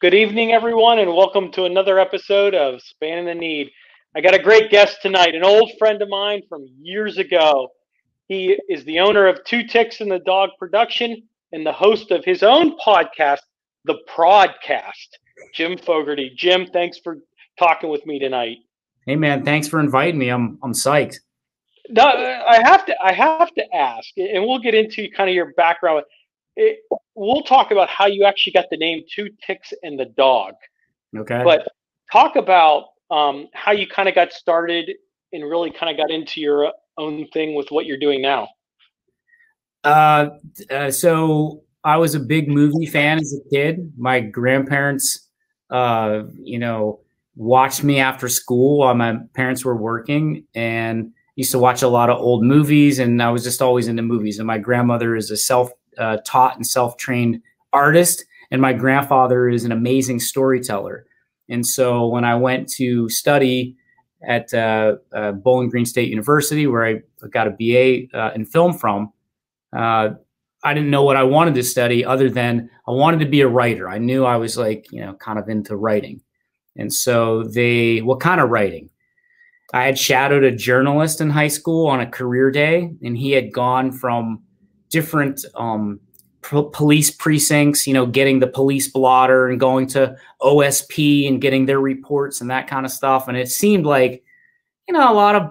Good evening, everyone, and welcome to another episode of Spanning the Need. I got a great guest tonight, an old friend of mine from years ago. He is the owner of Two Ticks and the Dog Production and the host of his own podcast, the ProdCast, Jim Fogarty. Jim, thanks for talking with me tonight. Hey, man, thanks for inviting me. I'm psyched. No, I have to ask, and we'll get into kind of your background. We'll talk about how you actually got the name Two Ticks and the Dog. Okay. But talk about how you kind of got started and really kind of got into your own thing with what you're doing now. So I was a big movie fan as a kid. My grandparents, watched me after school while my parents were working, and used to watch a lot of old movies. And I was just always into movies. And my grandmother is a self-taught and self-trained artist, and my grandfather is an amazing storyteller. And so when I went to study at Bowling Green State University, where I got a BA in film from, I didn't know what I wanted to study other than I wanted to be a writer. I knew I was kind of into writing. And so what kind of writing? I had shadowed a journalist in high school on a career day, and he had gone from different police precincts, getting the police blotter and going to OSP and getting their reports and that kind of stuff. And it seemed like, a lot of,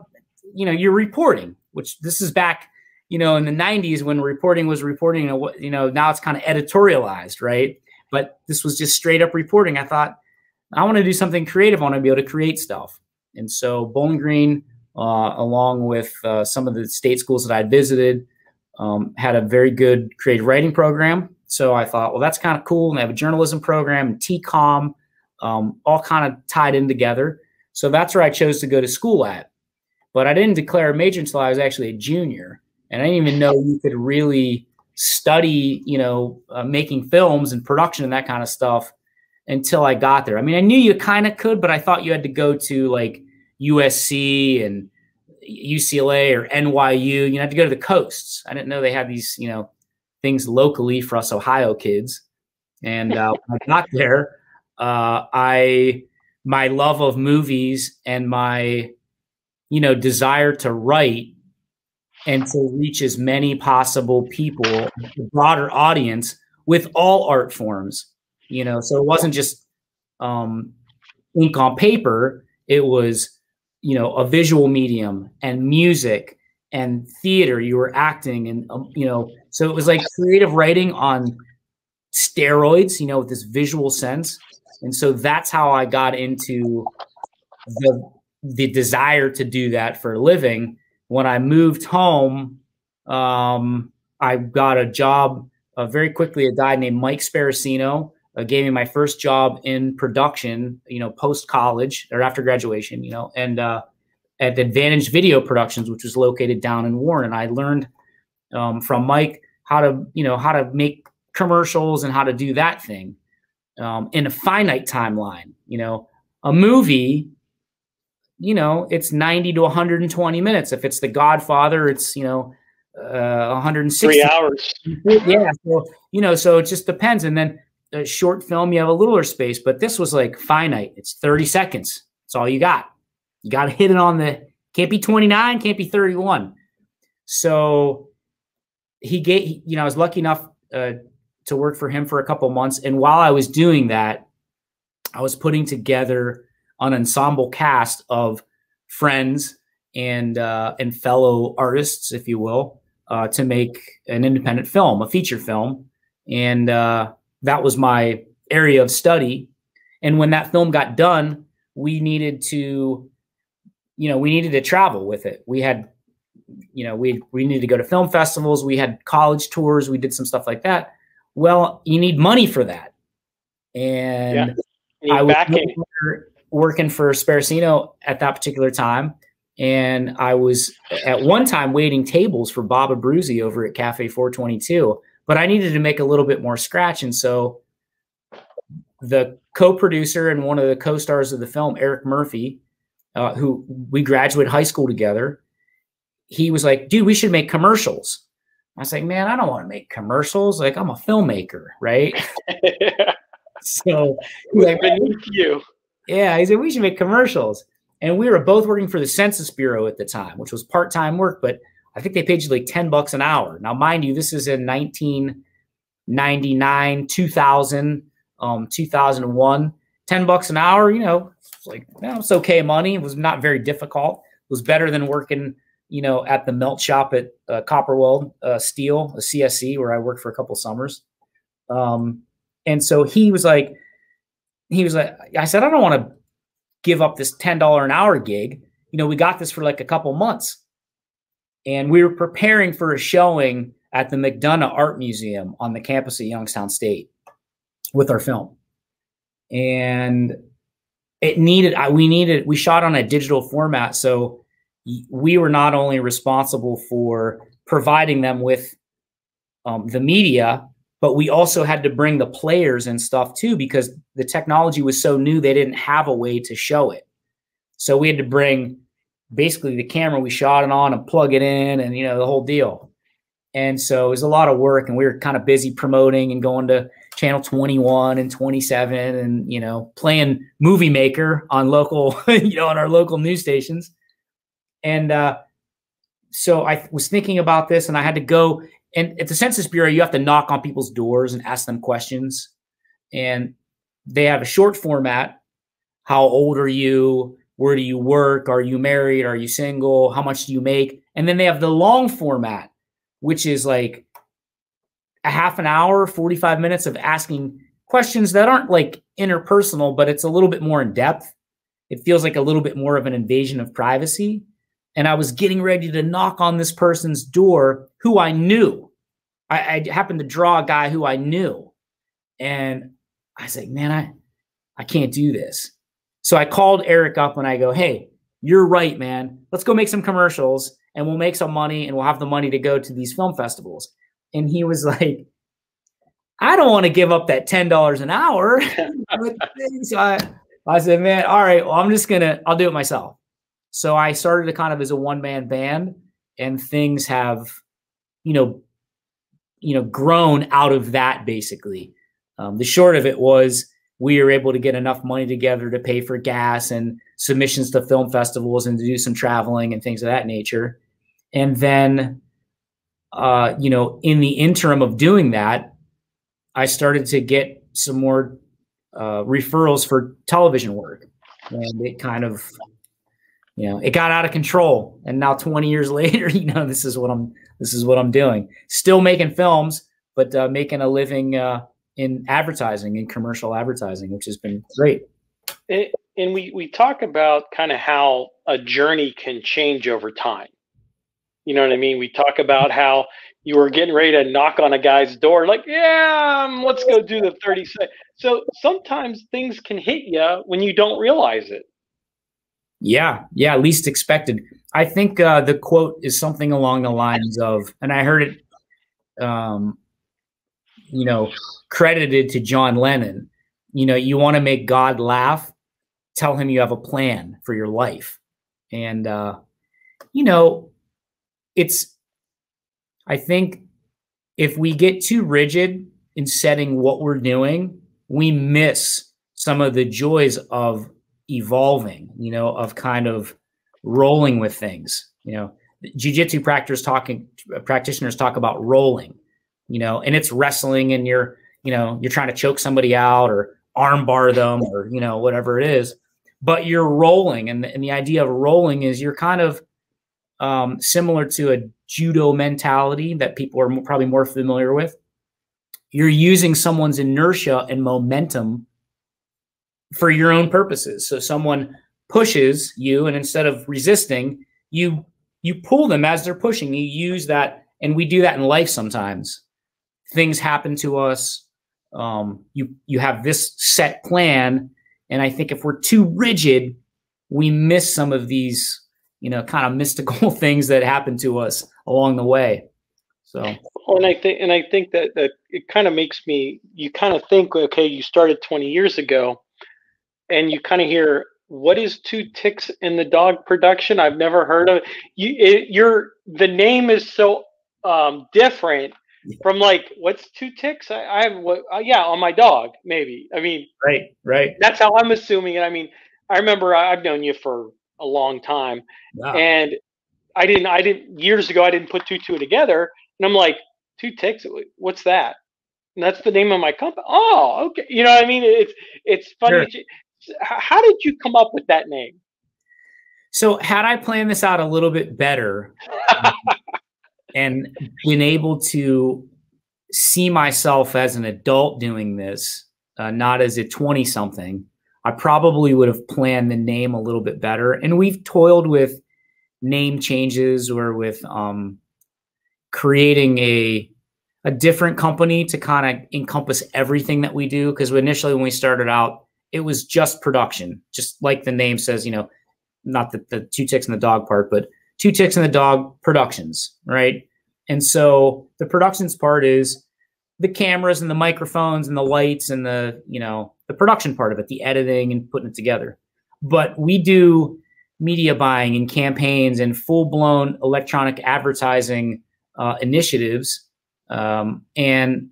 you're reporting, which this is back, in the 90s when reporting was reporting, now it's kind of editorialized, right? But this was just straight up reporting. I thought, I want to do something creative. I want to be able to create stuff. And so Bowling Green, along with some of the state schools that I'd visited, had a very good creative writing program. So I thought, well, that's kind of cool. And they have a journalism program and TCOM, all kind of tied in together. So that's where I chose to go to school at. But I didn't declare a major until I was actually a junior. And I didn't even know you could really study, making films and production and that kind of stuff until I got there. I mean, I knew you kind of could, but I thought you had to go to like USC and UCLA or NYU. You had to go to the coasts. I didn't know they had these, things locally for us Ohio kids. And when I got there, my love of movies and my, desire to write and to reach as many possible people, the broader audience with all art forms, so it wasn't just ink on paper. It was, a visual medium and music and theater. You were acting and, so it was like creative writing on steroids, with this visual sense. And so that's how I got into the desire to do that for a living. When I moved home, I got a job very quickly. A guy named Mike Sparacino gave me my first job in production, post-college or after graduation, and at Advantage Video Productions, which was located down in Warren. And I learned from Mike how to make commercials and how to do that thing in a finite timeline. A movie, it's 90 to 120 minutes. If it's The Godfather, it's 160 3 hours. Yeah, so it just depends. And then a short film, you have a littler space, but this was like finite. It's 30 seconds. That's all you got. You got to hit it can't be 29, can't be 31. So I was lucky enough to work for him for a couple months. And while I was doing that, I was putting together an ensemble cast of friends and fellow artists, if you will, to make an independent film, a feature film. And that was my area of study. And when that film got done, we needed to travel with it. We had, we needed to go to film festivals. We had college tours. We did some stuff like that. Well, you need money for that. And I was working for Sparacino at that particular time. And I was at one time waiting tables for Bob Abruzzi over at Cafe 422. But I needed to make a little bit more scratch. And so the co-producer and one of the co-stars of the film, Eric Murphy, who we graduated high school together, he was like, dude, we should make commercials. I was like, man, I don't want to make commercials. Like, I'm a filmmaker, right? So It was beneath you. Yeah, he said, we should make commercials. And we were both working for the Census Bureau at the time, which was part-time work, but I think they paid you like $10 an hour. Now, mind you, this is in 1999, 2000, 2001. $10 an hour, it's like, it's okay money. It was not very difficult. It was better than working, at the melt shop at Copperwell Steel, a CSC, where I worked for a couple summers. And so he was like, I said, I don't want to give up this $10 an hour gig. We got this for like a couple months. And we were preparing for a showing at the McDonough Art Museum on the campus of Youngstown State with our film. And we shot on a digital format. So we were not only responsible for providing them with the media, but we also had to bring the players and stuff too, because the technology was so new, they didn't have a way to show it. So we had to bring basically the camera we shot it on and plug it in and, the whole deal. And so it was a lot of work, and we were kind of busy promoting and going to channel 21 and 27 and, playing Movie Maker on local, on our local news stations. And so I was thinking about this, and I had to go. And at the Census Bureau, you have to knock on people's doors and ask them questions. And they have a short format. How old are you? Where do you work? Are you married? Are you single? How much do you make? And then they have the long format, which is like a half an hour, 45 minutes of asking questions that aren't like interpersonal, but it's a little bit more in depth. It feels like a little bit more of an invasion of privacy. And I was getting ready to knock on this person's door who I knew. I happened to draw a guy who I knew. And I was like, man, I can't do this. So I called Eric up and I go, hey, you're right, man. Let's go make some commercials and we'll make some money and we'll have the money to go to these film festivals. And he was like, I don't want to give up that $10 an hour. So I said, man, all right, well, I'll do it myself. So I started kind of as a one-man band, and things have, grown out of that basically. The short of it was we were able to get enough money together to pay for gas and submissions to film festivals and to do some traveling and things of that nature. And then, in the interim of doing that, I started to get some more referrals for television work, and it kind of, it got out of control. And now 20 years later, this is what I'm doing. Still making films, but making a living in advertising, in commercial advertising, which has been great. And we talk about kind of how a journey can change over time. You know what I mean? We talk about how you were getting ready to knock on a guy's door, like, let's go do the 30 seconds. So sometimes things can hit you when you don't realize it. Yeah, least expected. I think the quote is something along the lines of, and I heard it, credited to John Lennon. You want to make God laugh, tell him you have a plan for your life. And, I think if we get too rigid in setting what we're doing, we miss some of the joys of evolving, of kind of rolling with things. Jiu-jitsu practitioners talk about rolling, and it's wrestling, and you're trying to choke somebody out or arm bar them or, whatever it is, but you're rolling. And the idea of rolling is you're kind of similar to a judo mentality that people are probably more familiar with. You're using someone's inertia and momentum for your own purposes. So someone pushes you, and instead of resisting, you pull them as they're pushing. You use that, and we do that in life sometimes. Things happen to us. You have this set plan, and I think if we're too rigid, we miss some of these, kind of mystical things that happen to us along the way. So, and I think that it kind of makes you kind of think, okay, you started 20 years ago, and you kind of hear, what is Two Ticks in the Dog production? I've never heard of it. The name is so different, from like, what's two ticks? I have what? Yeah, on my dog, maybe. I mean, Right. that's how I'm assuming it. I mean, I remember I've known you for a long time, Yeah. and I didn't years ago. I didn't put two together, and I'm like, two ticks. What's that? And that's the name of my company. Oh, okay. You know what I mean? It's funny. Sure. How did you come up with that name? So had I planned this out a little bit better and been able to see myself as an adult doing this, not as a 20-something, I probably would have planned the name a little bit better. And we've toiled with name changes or with creating a different company to kind of encompass everything that we do. Because initially when we started out, it was just production, just like the name says, not the two ticks and the dog part, but two ticks and the dog productions, right? And so the productions part is the cameras and the microphones and the lights and the production part of it, the editing and putting it together. But we do media buying and campaigns and full-blown electronic advertising initiatives. And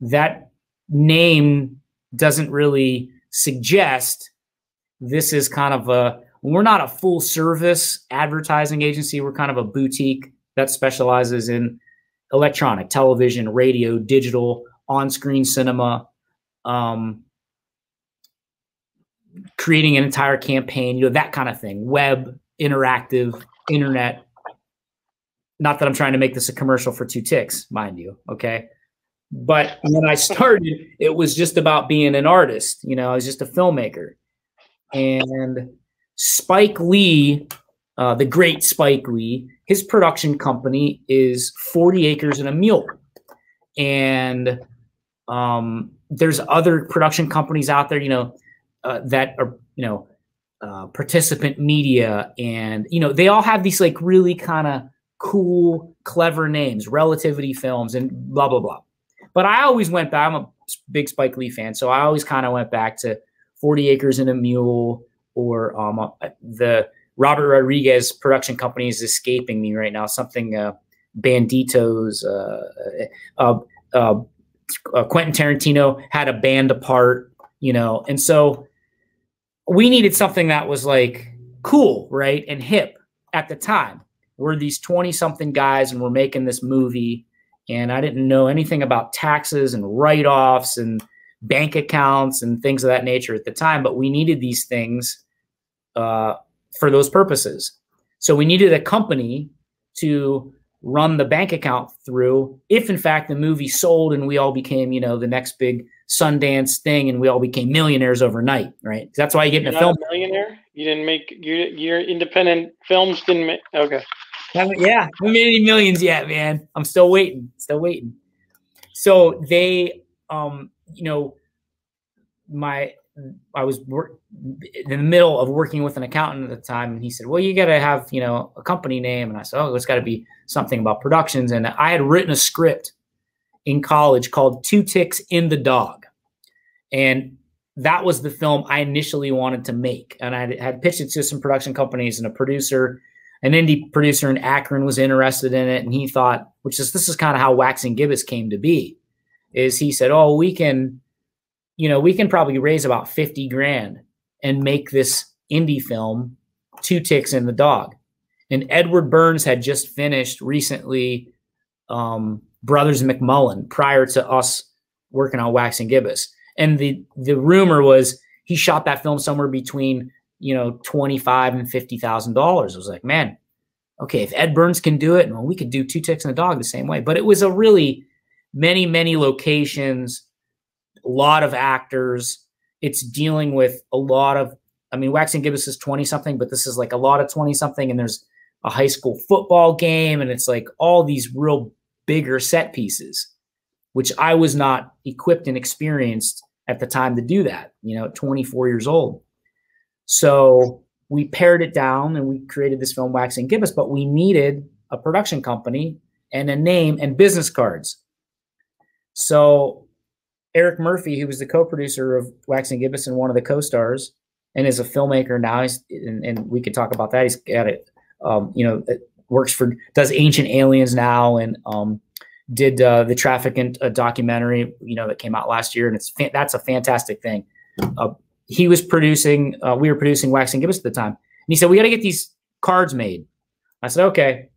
that name doesn't really suggest this is kind of we're not a full service advertising agency. We're kind of a boutique that specializes in electronic, television, radio, digital, on-screen cinema, creating an entire campaign, that kind of thing, web, interactive, internet. Not that I'm trying to make this a commercial for two ticks, mind you. Okay. But when I started, it was just about being an artist. I was just a filmmaker. And Spike Lee, the great Spike Lee, his production company is 40 Acres and a Mule. And there's other production companies out there, that are, Participant Media. And, they all have these like really kind of cool, clever names, Relativity Films and blah, blah, blah. But I always went back. I'm a big Spike Lee fan. So I always kind of went back to 40 Acres and a Mule, or the Robert Rodriguez production company is escaping me right now. Something Banditos. Quentin Tarantino had a band apart, and so we needed something that was like cool, right, and hip at the time. We're these 20-something guys, and we're making this movie, and I didn't know anything about taxes and write-offs and bank accounts and things of that nature at the time, but we needed these things for those purposes. So we needed a company to run the bank account through if in fact the movie sold and we all became, the next big Sundance thing and we all became millionaires overnight, right? That's why you get into film. A millionaire? You didn't make your independent films didn't make okay. Yeah, we made any millions yet, man. I'm still waiting. So they I was in the middle of working with an accountant at the time, and he said, well, you got to have, a company name. And I said, oh, it's got to be something about productions. And I had written a script in college called Two Ticks in the Dog. And that was the film I initially wanted to make. And I had pitched it to some production companies, and a producer, an indie producer in Akron, was interested in it. And he thought, this is kind of how Wax and Gibbous came to be, is he said, oh, we can probably raise about 50 grand and make this indie film, Two Ticks in the Dog. And Edward Burns had just finished recently Brothers McMullen prior to us working on Wax and Gibbous. And the rumor was he shot that film somewhere between, $25,000 and $50,000. I was like, man, okay, if Ed Burns can do it, well, we could do Two Ticks in the Dog the same way. But it was a really many, many locations, a lot of actors. It's dealing with a lot of, Wax and Gibbous is 20-something, but this is like a lot of 20-something, and there's a high school football game, and it's like all these real bigger set pieces, which I was not equipped and experienced at the time to do that, at 24 years old. So we pared it down and we created this film, Wax and Gibbous, but we needed a production company and a name and business cards. So Eric Murphy, who was the co-producer of Wax and Gibbous and one of the co-stars, and is a filmmaker now, and we could talk about that. He's got it, works for, does Ancient Aliens now, and did the trafficking documentary, that came out last year, and that's a fantastic thing. He was producing, we were producing Wax and Gibbous at the time, and he said, we got to get these cards made. I said, okay.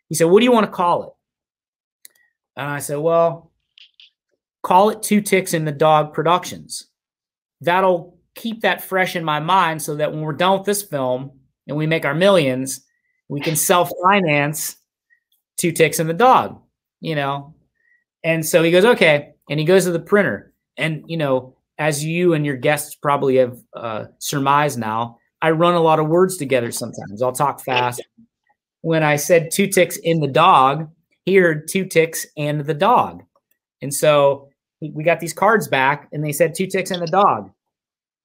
He said, what do you want to call it? And I said, well, call it Two Ticks in the Dog Productions. That'll keep that fresh in my mind so that when we're done with this film and we make our millions, we can self-finance Two Ticks in the Dog, And so he goes, okay. And he goes to the printer. And, as you and your guests probably have surmised now, I run a lot of words together sometimes. I'll talk fast. When I said Two Ticks in the Dog, he heard Two Ticks and the Dog. And so we got these cards back, and they said Two Ticks and the Dog.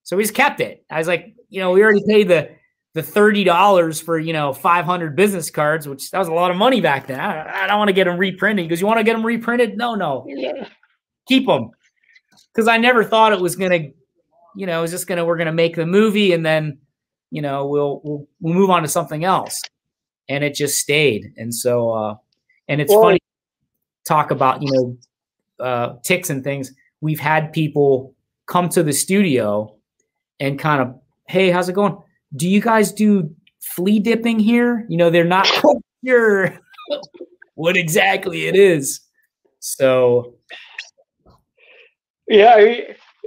So we just kept it. I was like, we already paid the $30 for, 500 business cards, which that was a lot of money back then. I don't want to get them reprinted. He goes, you want to get them reprinted? No. Yeah. Keep them. Because I never thought it was going to, it was just we're going to make the movie and then, we'll move on to something else. And it just stayed. And so, and it's funny to talk about, ticks and things. We've had people come to the studio and kind of, hey, how's it going? Do you guys do flea dipping here? They're not sure what exactly it is. So, yeah,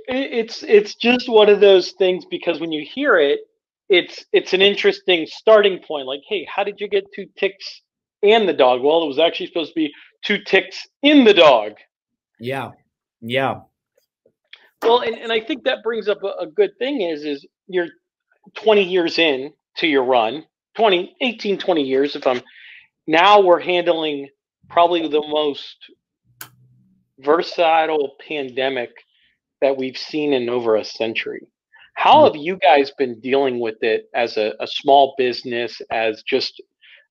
it's just one of those things, because when you hear it, it's an interesting starting point. Like, hey, how did you get Two Ticks and the Dog? Well, it was actually supposed to be Two Ticks in the Dog. Yeah. Well, and I think that brings up a good thing is you're 20 years in to your run, 20 years. Now we're handling probably the most versatile pandemic that we've seen in over a century. How have you guys been dealing with it as a small business, as just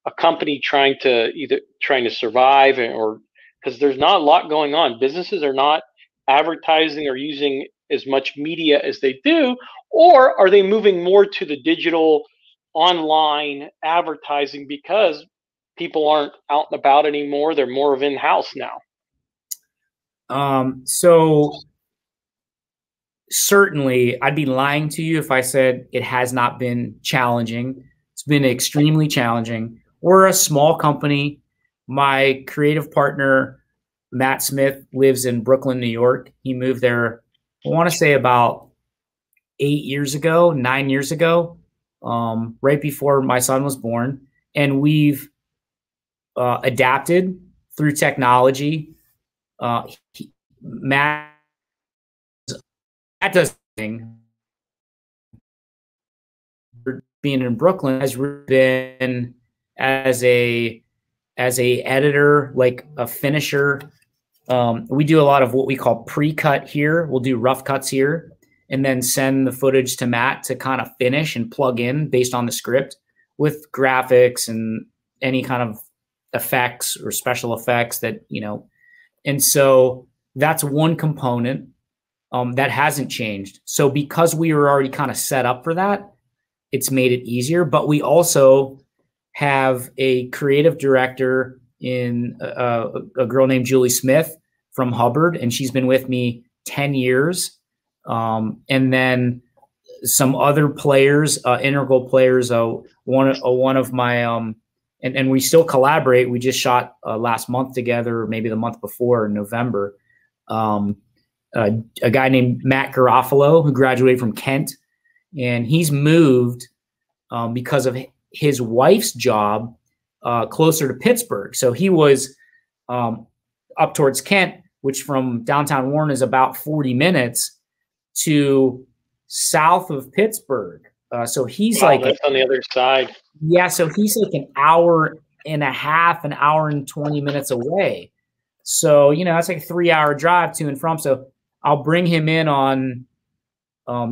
a company trying to survive, or because there's not a lot going on? Businesses are not advertising or using as much media as they do, or are they moving more to the digital online advertising because people aren't out and about anymore? They're more of in-house now. So certainly I'd be lying to you if I said it has not been challenging. It's been extremely challenging. We're a small company. My creative partner, Matt Smith, lives in Brooklyn, New York. He moved there, I want to say about 9 years ago, right before my son was born. And we've adapted through technology. Matt does thing. Being in Brooklyn has been as a editor, like a finisher. We do a lot of what we call pre-cut here. We'll do rough cuts here and then send the footage to Matt to kind of finish and plug in based on the script with graphics and any kind of effects or special effects that, and so that's one component that hasn't changed. So because we were already kind of set up for that, it's made it easier. But we also have a creative director in a girl named Julie Smith from Hubbard, and she's been with me 10 years. And then some other players, integral players. One of my and we still collaborate. We just shot last month together, or maybe the month before in November. A guy named Matt Garofalo, who graduated from Kent, and he's moved because of his wife's job closer to Pittsburgh. So he was up towards Kent, which from downtown Warren is about 40 minutes, to south of Pittsburgh. So he's that's on the other side. Yeah, so he's like an hour and a half, an hour and 20 minutes away. So, that's like a 3-hour drive to and from. So I'll bring him in on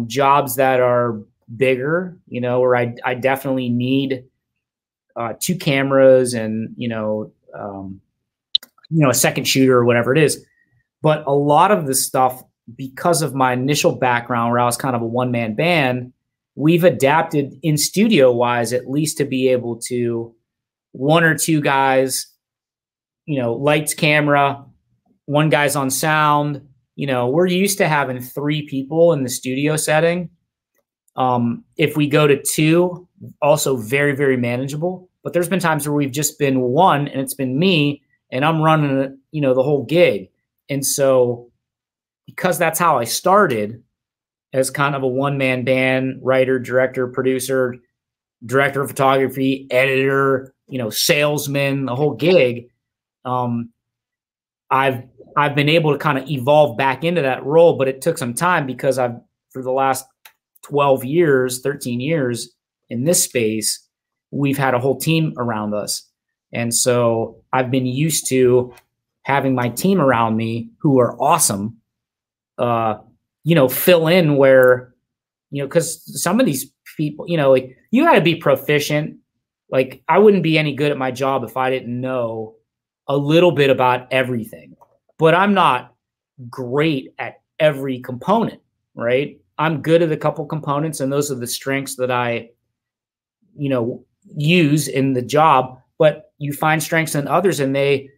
jobs that are bigger, where I definitely need 2 cameras and, a second shooter or whatever it is. But a lot of the stuff, because of my initial background where I was kind of a one-man band, we've adapted in studio wise, at least to be able to 1 or 2 guys lights, camera, one guy's on sound. We're used to having 3 people in the studio setting. If we go to 2, also very, very manageable. But there's been times where we've just been 1 and it's been me and I'm running, the whole gig. And so because that's how I started as kind of a one-man band, writer, director, producer, director of photography, editor, salesman, the whole gig. I've been able to kind of evolve back into that role, but it took some time because for the last 12 years, 13 years in this space, we've had a whole team around us. And so I've been used to having my team around me who are awesome, fill in where, because some of these people, like you got to be proficient. Like I wouldn't be any good at my job if I didn't know a little bit about everything, but I'm not great at every component, right? I'm good at a couple components and those are the strengths that I, use in the job, but you find strengths in others and they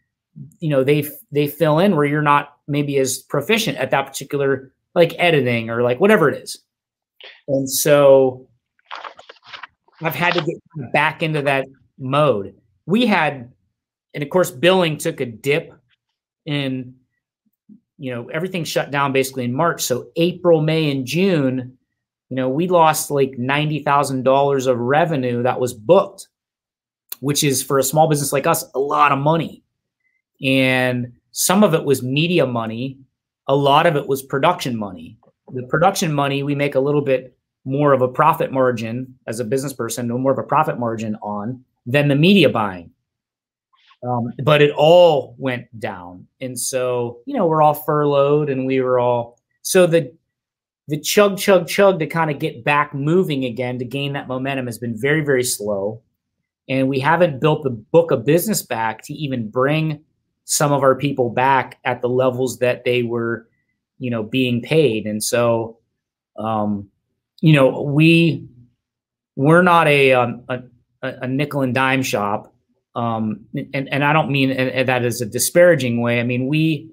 fill in where you're not maybe as proficient at that particular, like editing or like whatever it is. And so I've had to get back into that mode. And of course, billing took a dip in, everything shut down basically in March. So April, May, and June, we lost like $90,000 of revenue that was booked, which is for a small business like us, a lot of money. And some of it was media money. A lot of it was production money. The production money, we make a little bit more of a profit margin as a business person, no more of a profit margin on than the media buying. But it all went down. And so, we're all furloughed and so the chug to kind of get back moving again, to gain that momentum has been very, very slow. And we haven't built the book of business back to even bring some of our people back at the levels that they were, being paid. And so, we're not a nickel and dime shop. And I don't mean that as a disparaging way. I mean,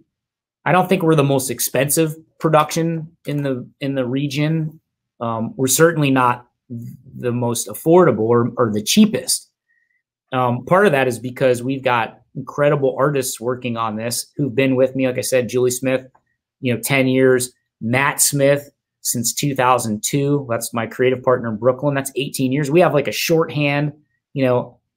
I don't think we're the most expensive production in the region. We're certainly not the most affordable or the cheapest. Part of that is because we've got incredible artists working on this who've been with me. Like I said, Julie Smith, 10 years, Matt Smith since 2002. That's my creative partner in Brooklyn. That's 18 years. We have like a shorthand,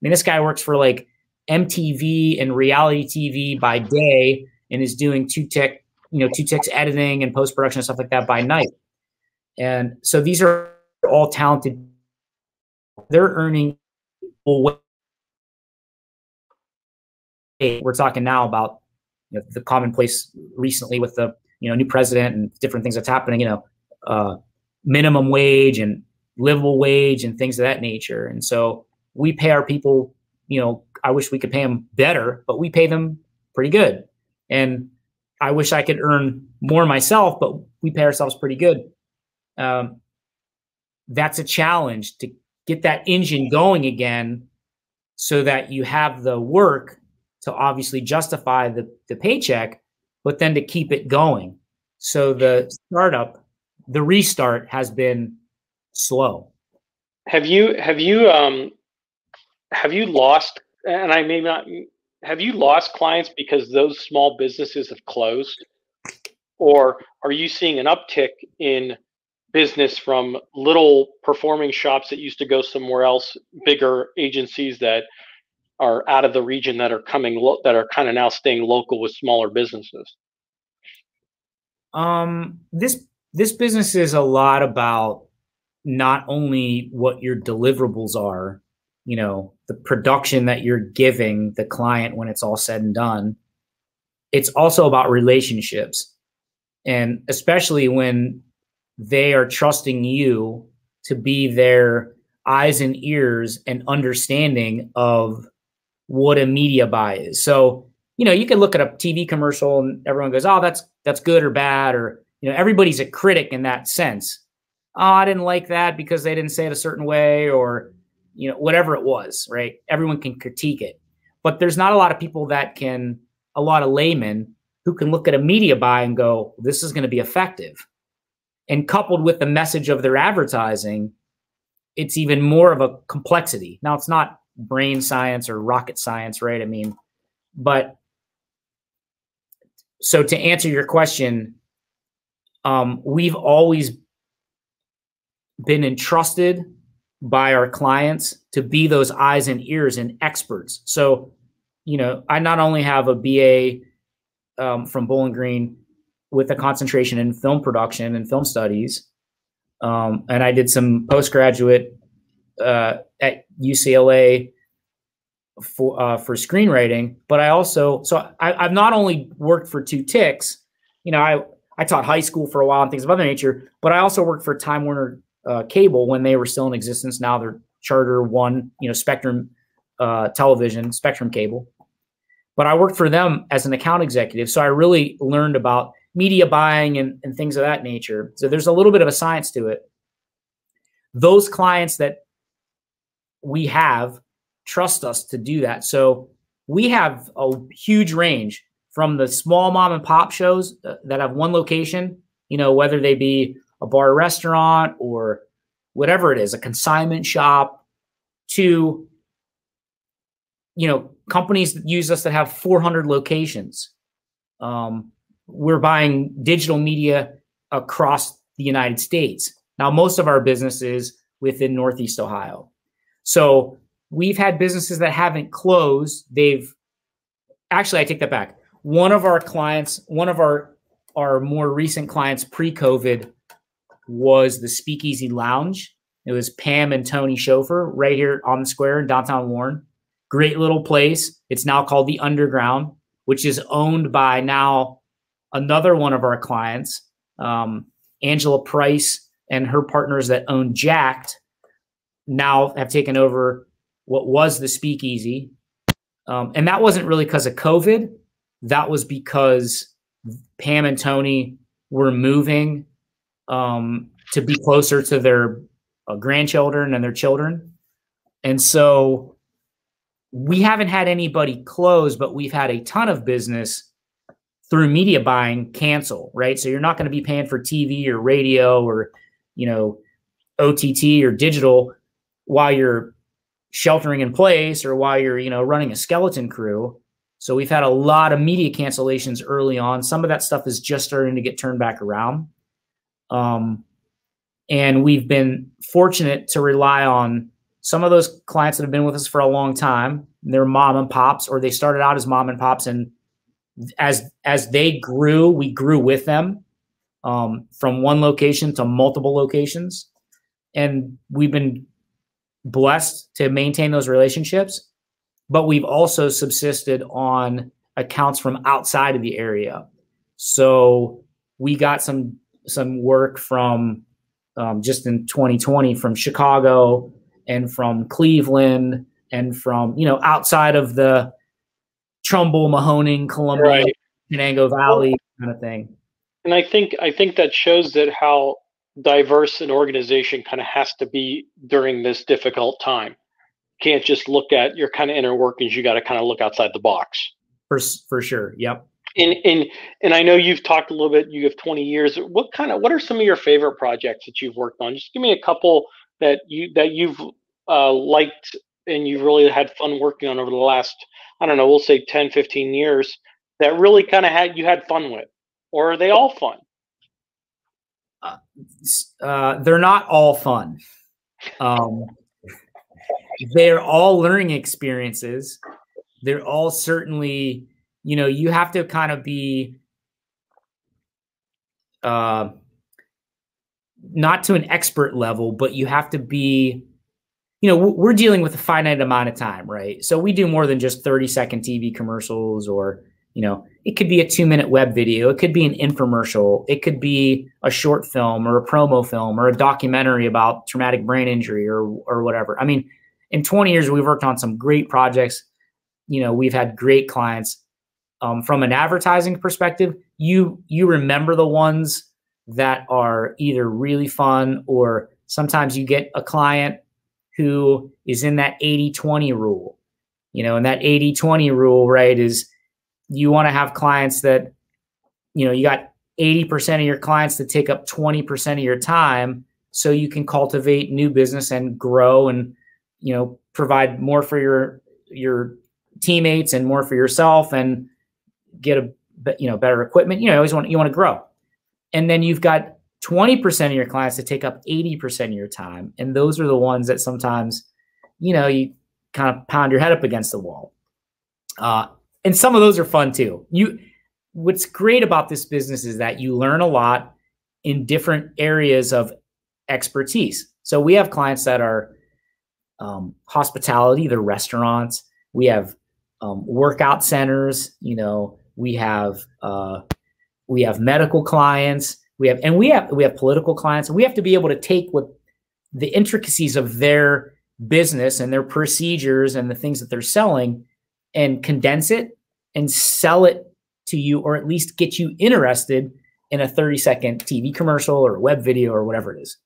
this guy works for like MTV and reality TV by day and is doing two ticks editing and post-production and stuff like that by night. And so these are all talented. They're earning. We're talking now about the commonplace recently with the new president and different things that's happening. Minimum wage and livable wage and things of that nature. And so we pay our people. I wish we could pay them better, but we pay them pretty good. And I wish I could earn more myself, but we pay ourselves pretty good. That's a challenge to get that engine going again so that you have the work to obviously justify the paycheck, but then to keep it going. So the restart has been slow. Have you lost, and I may not, have you lost clients because those small businesses have closed? Or are you seeing an uptick in business from little performing shops that used to go somewhere else, bigger agencies that are out of the region that are that are kind of now staying local with smaller businesses? This business is a lot about not only what your deliverables are, the production that you're giving the client when it's all said and done. It's also about relationships. And especially when they are trusting you to be their eyes and ears and understanding of what a media buy is. So, you can look at a TV commercial and everyone goes, oh, that's good or bad. Or, everybody's a critic in that sense. Oh, I didn't like that because they didn't say it a certain way or, whatever it was, right? Everyone can critique it. but there's not a lot of people a lot of laymen who can look at a media buy and go, this is going to be effective. And coupled with the message of their advertising, it's even more of a complexity. Now, it's not brain science or rocket science, right? I mean, but so to answer your question, we've always been entrusted by our clients to be those eyes and ears and experts. So, I not only have a BA from Bowling Green with a concentration in film production and film studies, and I did some postgraduate at UCLA for screenwriting, but I've not only worked for Two Ticks, I taught high school for a while and things of other nature, but I also worked for Time Warner Cable when they were still in existence. Now they're Charter One, Spectrum Television, Spectrum Cable. But I worked for them as an account executive, so I really learned about media buying and things of that nature. So there's a little bit of a science to it. Those clients that we have trust us to do that. So we have a huge range from the small mom and pop shows that have one location, whether they be a bar or restaurant or whatever it is, a consignment shop, to, companies that use us that have 400 locations. We're buying digital media across the United States. Now, most of our business is within Northeast Ohio. So we've had businesses that haven't closed. Actually, I take that back. One of our clients, one of our more recent clients pre-COVID was the Speakeasy Lounge. It was Pam and Tony Schofer right here on the square in downtown Warren. Great little place. It's now called the Underground, which is owned by now another one of our clients, Angela Price, and her partners that own Jacked now have taken over what was the Speakeasy. And that wasn't really because of COVID. That was because Pam and Tony were moving to be closer to their grandchildren and their children. And so we haven't had anybody close, but we've had a ton of business through media buying cancel, right? So you're not going to be paying for TV or radio or, OTT or digital while you're sheltering in place or while you're, running a skeleton crew. So we've had a lot of media cancellations early on. Some of that stuff is just starting to get turned back around. And we've been fortunate to rely on some of those clients that have been with us for a long time. They're mom and pops, or they started out as mom and pops. And as they grew, we grew with them from one location to multiple locations. And we've been blessed to maintain those relationships, but we've also subsisted on accounts from outside of the area. So we got some work from just in 2020 from Chicago and from Cleveland and from, outside of the Trumbull, Mahoning, Columbia, right, Shenango Valley kind of thing. And I think that shows that how diverse an organization kind of has to be during this difficult time. You can't just look at your kind of inner workings. You got to kind of look outside the box. For sure. Yep. And I know you've talked a little bit, you have 20 years. What are some of your favorite projects that you've worked on? Just give me a couple that you've liked and you've really had fun working on over the last, I don't know, we'll say 10, 15 years that really kind of you had fun with, or are they all fun? They're not all fun. They're all learning experiences. They're all certainly, you have to kind of be not to an expert level, but you have to be, we're dealing with a finite amount of time, right? So we do more than just 30-second TV commercials, or, it could be a 2-minute web video. It could be an infomercial. It could be a short film or a promo film or a documentary about traumatic brain injury or whatever. I mean, in 20 years, we've worked on some great projects. We've had great clients. From an advertising perspective, you remember the ones that are either really fun, or sometimes you get a client who is in that 80-20 rule. And that 80-20 rule, right, is you want to have clients that, you got 80% of your clients that take up 20% of your time, so you can cultivate new business and grow and, provide more for your teammates and more for yourself and get better equipment. You want to grow. And then you've got 20% of your clients that take up 80% of your time. And those are the ones that sometimes, you kind of pound your head up against the wall. And some of those are fun too. What's great about this business is that you learn a lot in different areas of expertise. So we have clients that are hospitality, they're restaurants. We have workout centers. We have medical clients. We have political clients. We have to be able to take what the intricacies of their business and their procedures and the things that they're selling and condense it and sell it to you, or at least get you interested in a 30-second TV commercial or a web video or whatever it is.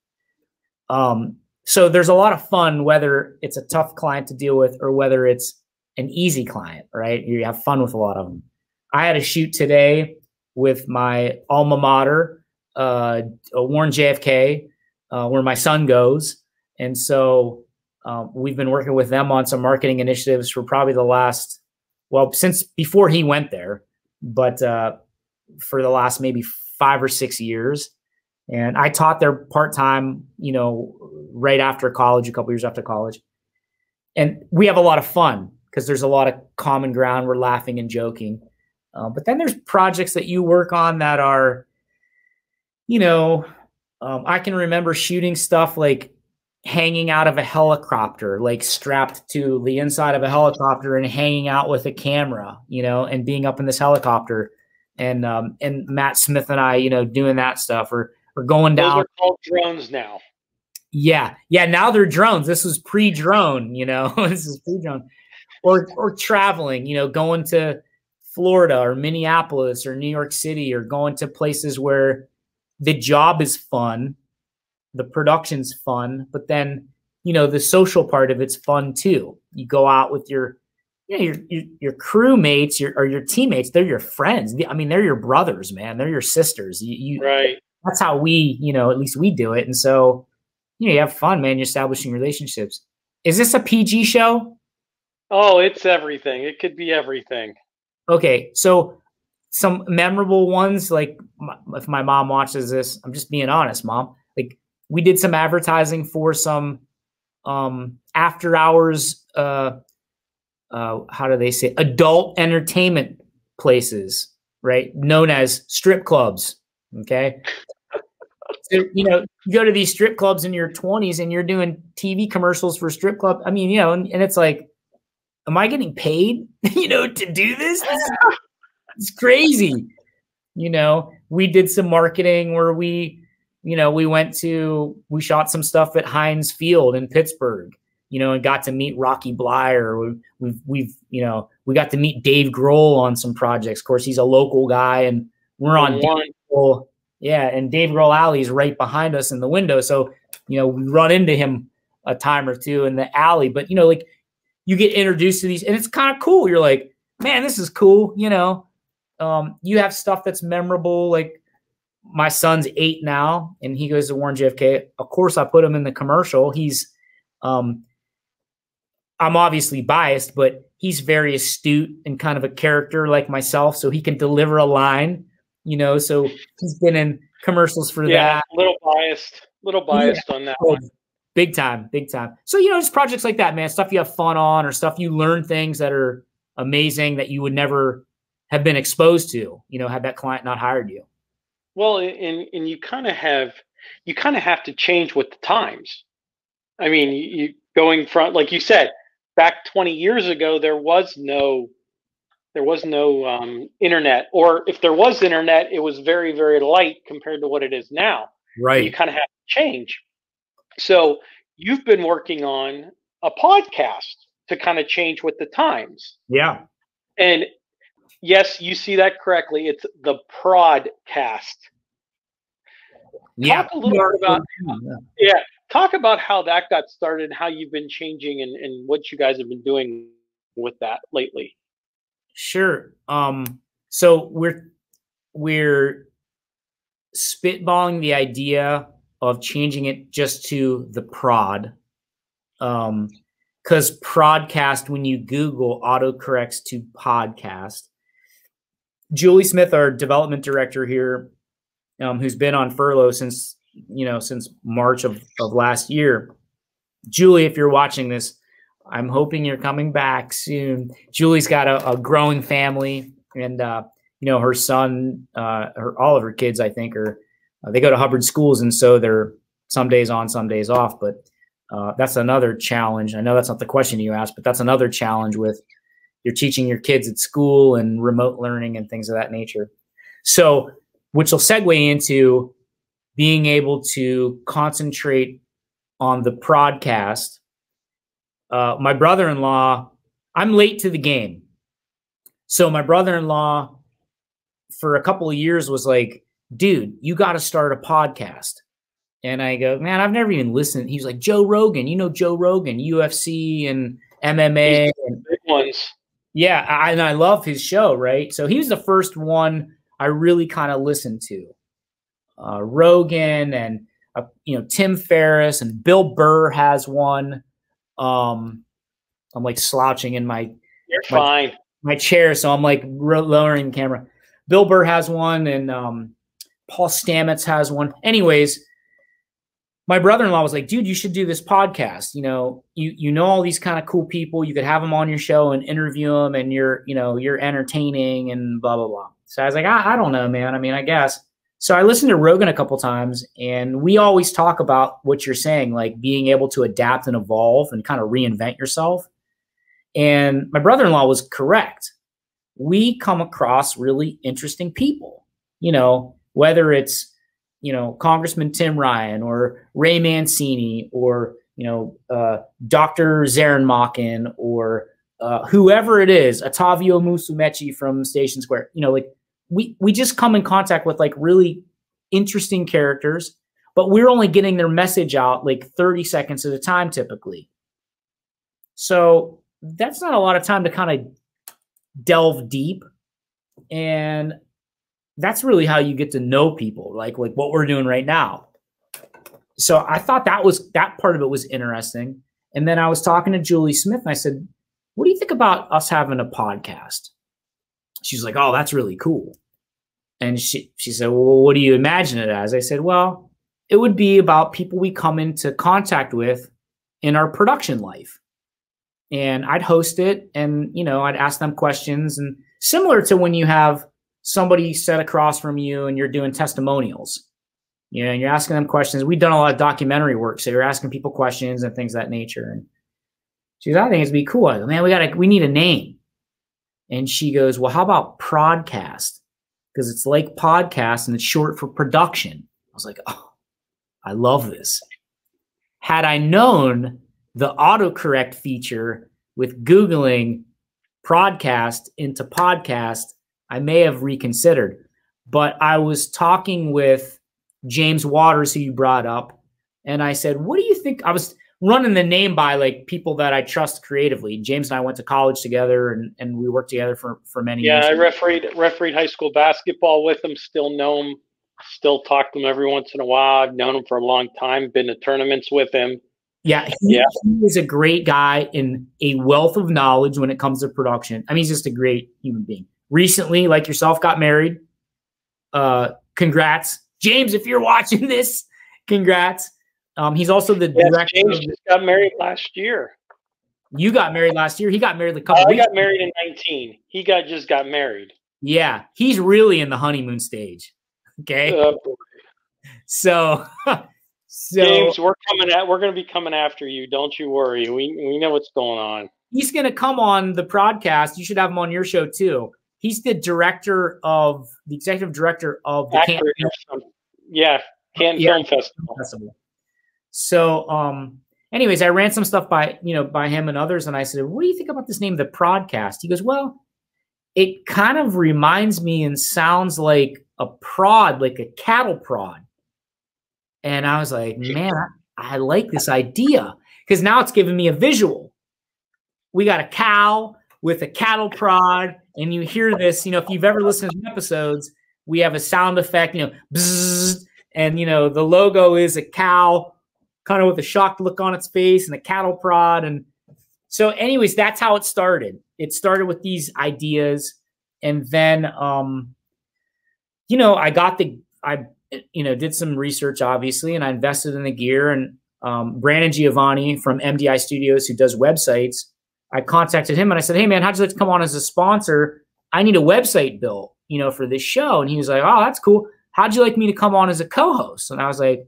So there's a lot of fun, whether it's a tough client to deal with or whether it's an easy client, right? You have fun with a lot of them. I had a shoot today with my alma mater, Warren JFK, where my son goes. And so we've been working with them on some marketing initiatives for probably since before he went there, but for the last maybe 5 or 6 years. And I taught there part-time, right after college, a couple years after college. And we have a lot of fun because there's a lot of common ground. We're laughing and joking. But then there's projects that you work on that are, I can remember shooting stuff like hanging out of a helicopter, like strapped to the inside of a helicopter and hanging out with a camera, and being up in this helicopter, and Matt Smith and I, doing that stuff, or going down. Those are called drones now. Yeah. Now they're drones. This was pre-drone, this is pre-drone, or traveling, going to Florida or Minneapolis or New York City, or going to places where the job is fun, the production's fun, but then, the social part of it's fun too. You go out with your crewmates, or your teammates. They're your friends. I mean, they're your brothers, man. They're your sisters. Right. That's how we, at least we do it. And so, you have fun, man. You're establishing relationships. Is this a PG show? Oh, it's everything. It could be everything. Okay. So some memorable ones, like if my mom watches this, I'm just being honest, Mom. Like, we did some advertising for some after hours, how do they say, adult entertainment places, right? Known as strip clubs. Okay. So, you go to these strip clubs in your 20s and you're doing TV commercials for strip club. I mean, and it's like, am I getting paid, to do this? It's crazy. We did some marketing where we shot some stuff at Heinz Field in Pittsburgh, and got to meet Rocky Blyer. We got to meet Dave Grohl on some projects. Of course, he's a local guy, and we're on Dave Grohl. Yeah, and Dave Grohl Alley is right behind us in the window. So, we run into him a time or two in the alley. But, like, you get introduced to these, and it's kind of cool. You're like, man, this is cool. You have stuff that's memorable. Like, my son's 8 now, and he goes to Warren JFK. Of course, I put him in the commercial. He's, I'm obviously biased, but he's very astute and kind of a character like myself. So he can deliver a line, so he's been in commercials for that. A little biased on that one. Big time. So, just projects like that, man, stuff you have fun on, or stuff you learn things that are amazing that you would never have been exposed to, had that client not hired you. Well, and you kind of have to change with the times. I mean, you going from, like you said, back 20 years ago, there was no internet, or if there was internet, it was very, very light compared to what it is now. Right. And you kind of have to change. So you've been working on a podcast to kind of change with the times. Yeah. And yes, you see that correctly. It's the ProdCast. Yeah. Talk a little bit about talk about how that got started and how you've been changing and what you guys have been doing with that lately? Sure. So we're spitballing the idea of changing it just to the prod. Because ProdCast, when you Google, autocorrects to podcast. Julie Smith, our development director here, who's been on furlough since March of last year. Julie, if you're watching this, I'm hoping you're coming back soon. Julie's got a growing family, and her son, all of her kids, I think, they go to Hubbard schools, and so they're some days on, some days off. But that's another challenge. I know that's not the question you asked, but that's another challenge with you're teaching your kids at school and remote learning and things of that nature. So, which will segue into being able to concentrate on the ProdCast. My brother-in-law, I'm late to the game. So my brother-in-law for a couple of years was like, dude, you got to start a podcast. And I go, man, I've never even listened. He was like, Joe Rogan, Joe Rogan, UFC and MMA. And big ones. Yeah, and I love his show, right? So he was the first one I really kind of listened to. Rogan and, Tim Ferriss and Bill Burr has one. I'm like slouching in my chair, so I'm like lowering the camera. Bill Burr has one, and Paul Stamets has one. Anyways, my brother-in-law was like, dude, you should do this podcast. You know all these kind of cool people. You could have them on your show and interview them, and you're entertaining and blah, blah, blah. So I was like, I don't know, man. I mean, I guess. So I listened to Rogan a couple times, and we always talk about what you're saying, like being able to adapt and evolve and kind of reinvent yourself. And my brother-in-law was correct. We come across really interesting people, whether it's, Congressman Tim Ryan or Ray Mancini or, Dr. Zarenmachen or whoever it is, Ottavio Musumeci from Station Square, we just come in contact with like really interesting characters, but we're only getting their message out like 30 seconds at a time typically. So that's not a lot of time to kind of delve deep. And that's really how you get to know people, like what we're doing right now. So I thought that part of it was interesting. And then I was talking to Julie Smith and I said, what do you think about us having a podcast? She's like, oh, that's really cool. And she said, well, what do you imagine it as? I said, well, it would be about people we come into contact with in our production life. And I'd host it and, I'd ask them questions. And similar to when you have somebody set across from you and you're doing testimonials, and you're asking them questions. We've done a lot of documentary work. So you're asking people questions and things of that nature. And she goes, I think it'd be cool. I go, man, we need a name. And she goes, well, how about ProdCast? Because it's like podcast and it's short for production. I was like, oh, I love this. Had I known the autocorrect feature with Googling ProdCast into podcast, I may have reconsidered. But I was talking with James Waters, who you brought up, and I said, what do you think? I was running the name by like people that I trust creatively. James and I went to college together and we worked together for many years. Yeah, I refereed high school basketball with him, still know him, still talk to him every once in a while. I've known him for a long time, been to tournaments with him. Yeah, he is a great guy and a wealth of knowledge when it comes to production. I mean, he's just a great human being. Recently, like yourself, got married. Congrats. James, if you're watching this, congrats. He's also the director. James just got married last year. You got married last year? He got married a couple weeks ago. I got married in 19. He just got married. Yeah, he's really in the honeymoon stage. Okay. So James, we're going to be coming after you. Don't you worry. We know what's going on. He's going to come on the ProdCast. You should have him on your show too. He's the executive director of the Canton. Canton Film Festival. So, anyways, I ran some stuff by him and others, and I said, "What do you think about this name, the ProdCast?" He goes, "Well, it kind of reminds me and sounds like a prod, like a cattle prod." And I was like, "Man, I like this idea because now it's giving me a visual. We got a cow, with a cattle prod, and you hear this, you know, if you've ever listened to episodes, we have a sound effect, you know, bzzz, and, you know, the logo is a cow kind of with a shocked look on its face and a cattle prod. And so anyways, that's how it started. It started with these ideas. And then, you know, I did some research, obviously, and I invested in the gear. And Brandon Giovanni from MDI Studios, who does websites, I contacted him and I said, hey, man, how'd you like to come on as a sponsor? I need a website built, you know, for this show. And he was like, oh, that's cool. How'd you like me to come on as a co-host? And I was like,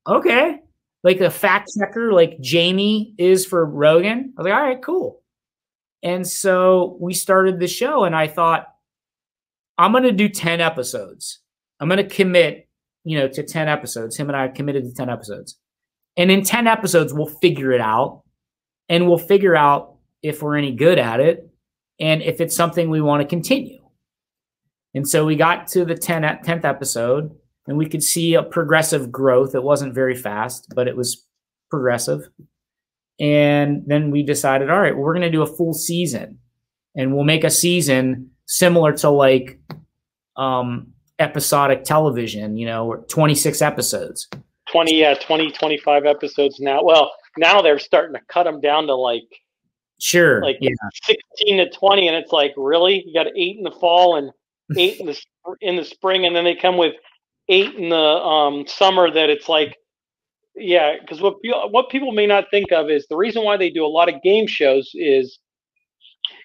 okay. Like a fact checker, like Jamie is for Rogan. I was like, all right, cool. And so we started the show, and I thought, I'm going to do 10 episodes. I'm going to commit, you know, to 10 episodes. Him and I committed to 10 episodes. And in 10 episodes, we'll figure it out. And we'll figure out if we're any good at it and if it's something we want to continue. And so we got to the 10th episode, and we could see a progressive growth. It wasn't very fast, but it was progressive. And then we decided, all right, well, we're going to do a full season, and we'll make a season similar to like episodic television, you know, 26 episodes. 25 episodes now. Well, now they're starting to cut them down to like 16 to 20, and it's like, really? You got 8 in the fall and 8 in the spring, and then they come with 8 in the summer. That it's like, yeah, because what people may not think of is the reason why they do a lot of game shows is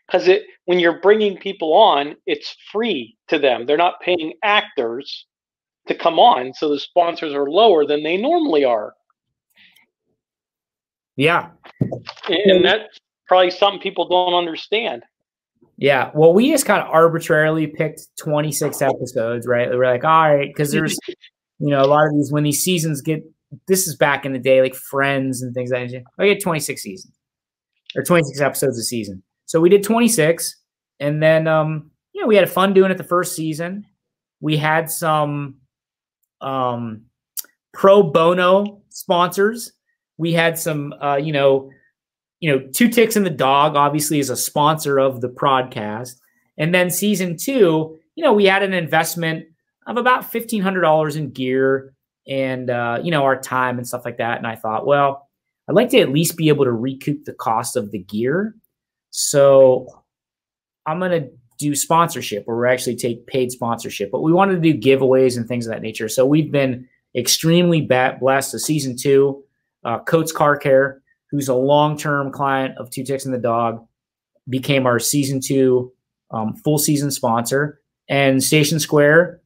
because when you're bringing people on, it's free to them. They're not paying actors to come on, so the sponsors are lower than they normally are. Yeah, and that's probably something people don't understand. Yeah, well, we just kind of arbitrarily picked 26 episodes, right? We're like, all right, because there's, you know, a lot of these, when these seasons get, this is back in the day, like Friends and things like that. I get 26 seasons or 26 episodes a season. So we did 26, and then, you know, we had fun doing it the first season. We had some pro bono sponsors. We had some, you know, Two Ticks and the Dog obviously is a sponsor of the ProdCast. And then season 2, you know, we had an investment of about $1,500 in gear and, you know, our time and stuff like that. And I thought, well, I'd like to at least be able to recoup the cost of the gear. So I'm going to do sponsorship, or we actually take paid sponsorship, but we wanted to do giveaways and things of that nature. So we've been extremely blessed. So season 2, Coates Car Care, who's a long-term client of Two Ticks and the Dog, became our season 2 full season sponsor. And Station Square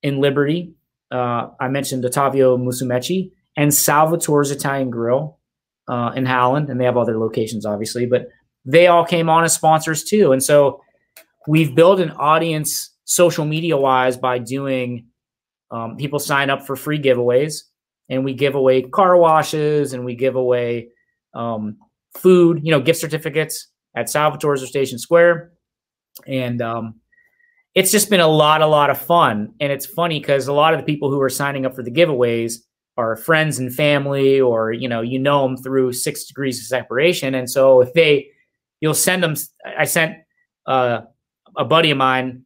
in Liberty, I mentioned Ottavio Musumeci, and Salvatore's Italian Grill in Howland, and they have other locations, obviously, but they all came on as sponsors too. And so we've built an audience social media-wise by doing people sign up for free giveaways, and we give away car washes, and we give away food, you know, gift certificates at Salvatore's or Station Square. And it's just been a lot of fun. And it's funny because a lot of the people who are signing up for the giveaways are friends and family, or, you know them through 6 degrees of separation. And so if you'll send them, I sent a buddy of mine,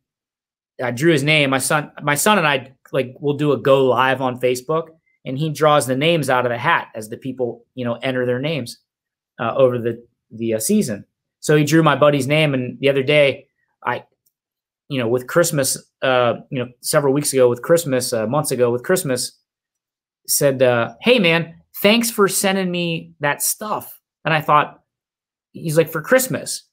I drew his name. My son and I, like, will do a go live on Facebook, and he draws the names out of the hat as the people, you know, enter their names over the season. So he drew my buddy's name. And the other day, with Christmas, several weeks ago with Christmas, months ago with Christmas, said, hey man, thanks for sending me that stuff. And I thought, he's like, for Christmas.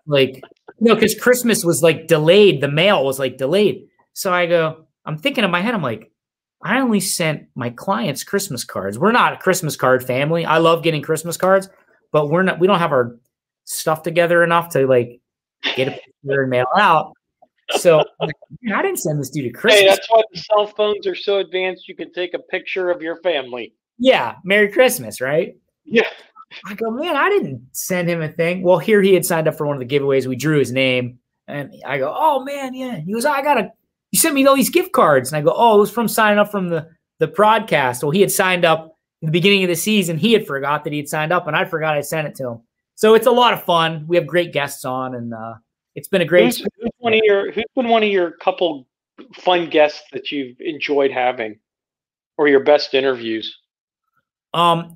Like, because Christmas was like delayed. The mail was like delayed. So I go, I'm thinking in my head, I'm like, I only sent my clients Christmas cards. We're not a Christmas card family. I love getting Christmas cards, but we don't have our stuff together enough to like get a picture and mail out. So I didn't send this dude a Christmas. Hey, that's why the cell phones are so advanced. You can take a picture of your family. Yeah. Merry Christmas, right? Yeah. I go, man, I didn't send him a thing. Well, here he had signed up for one of the giveaways. We drew his name, and I go, oh man, yeah. He goes, you sent me all these gift cards. And I go, oh, it was from signing up from the ProdCast. Well, he had signed up in the beginning of the season. He had forgot that he had signed up, and I forgot I sent it to him. So it's a lot of fun. We have great guests on, and it's been a great. Who's been one of your couple fun guests that you've enjoyed having, or your best interviews?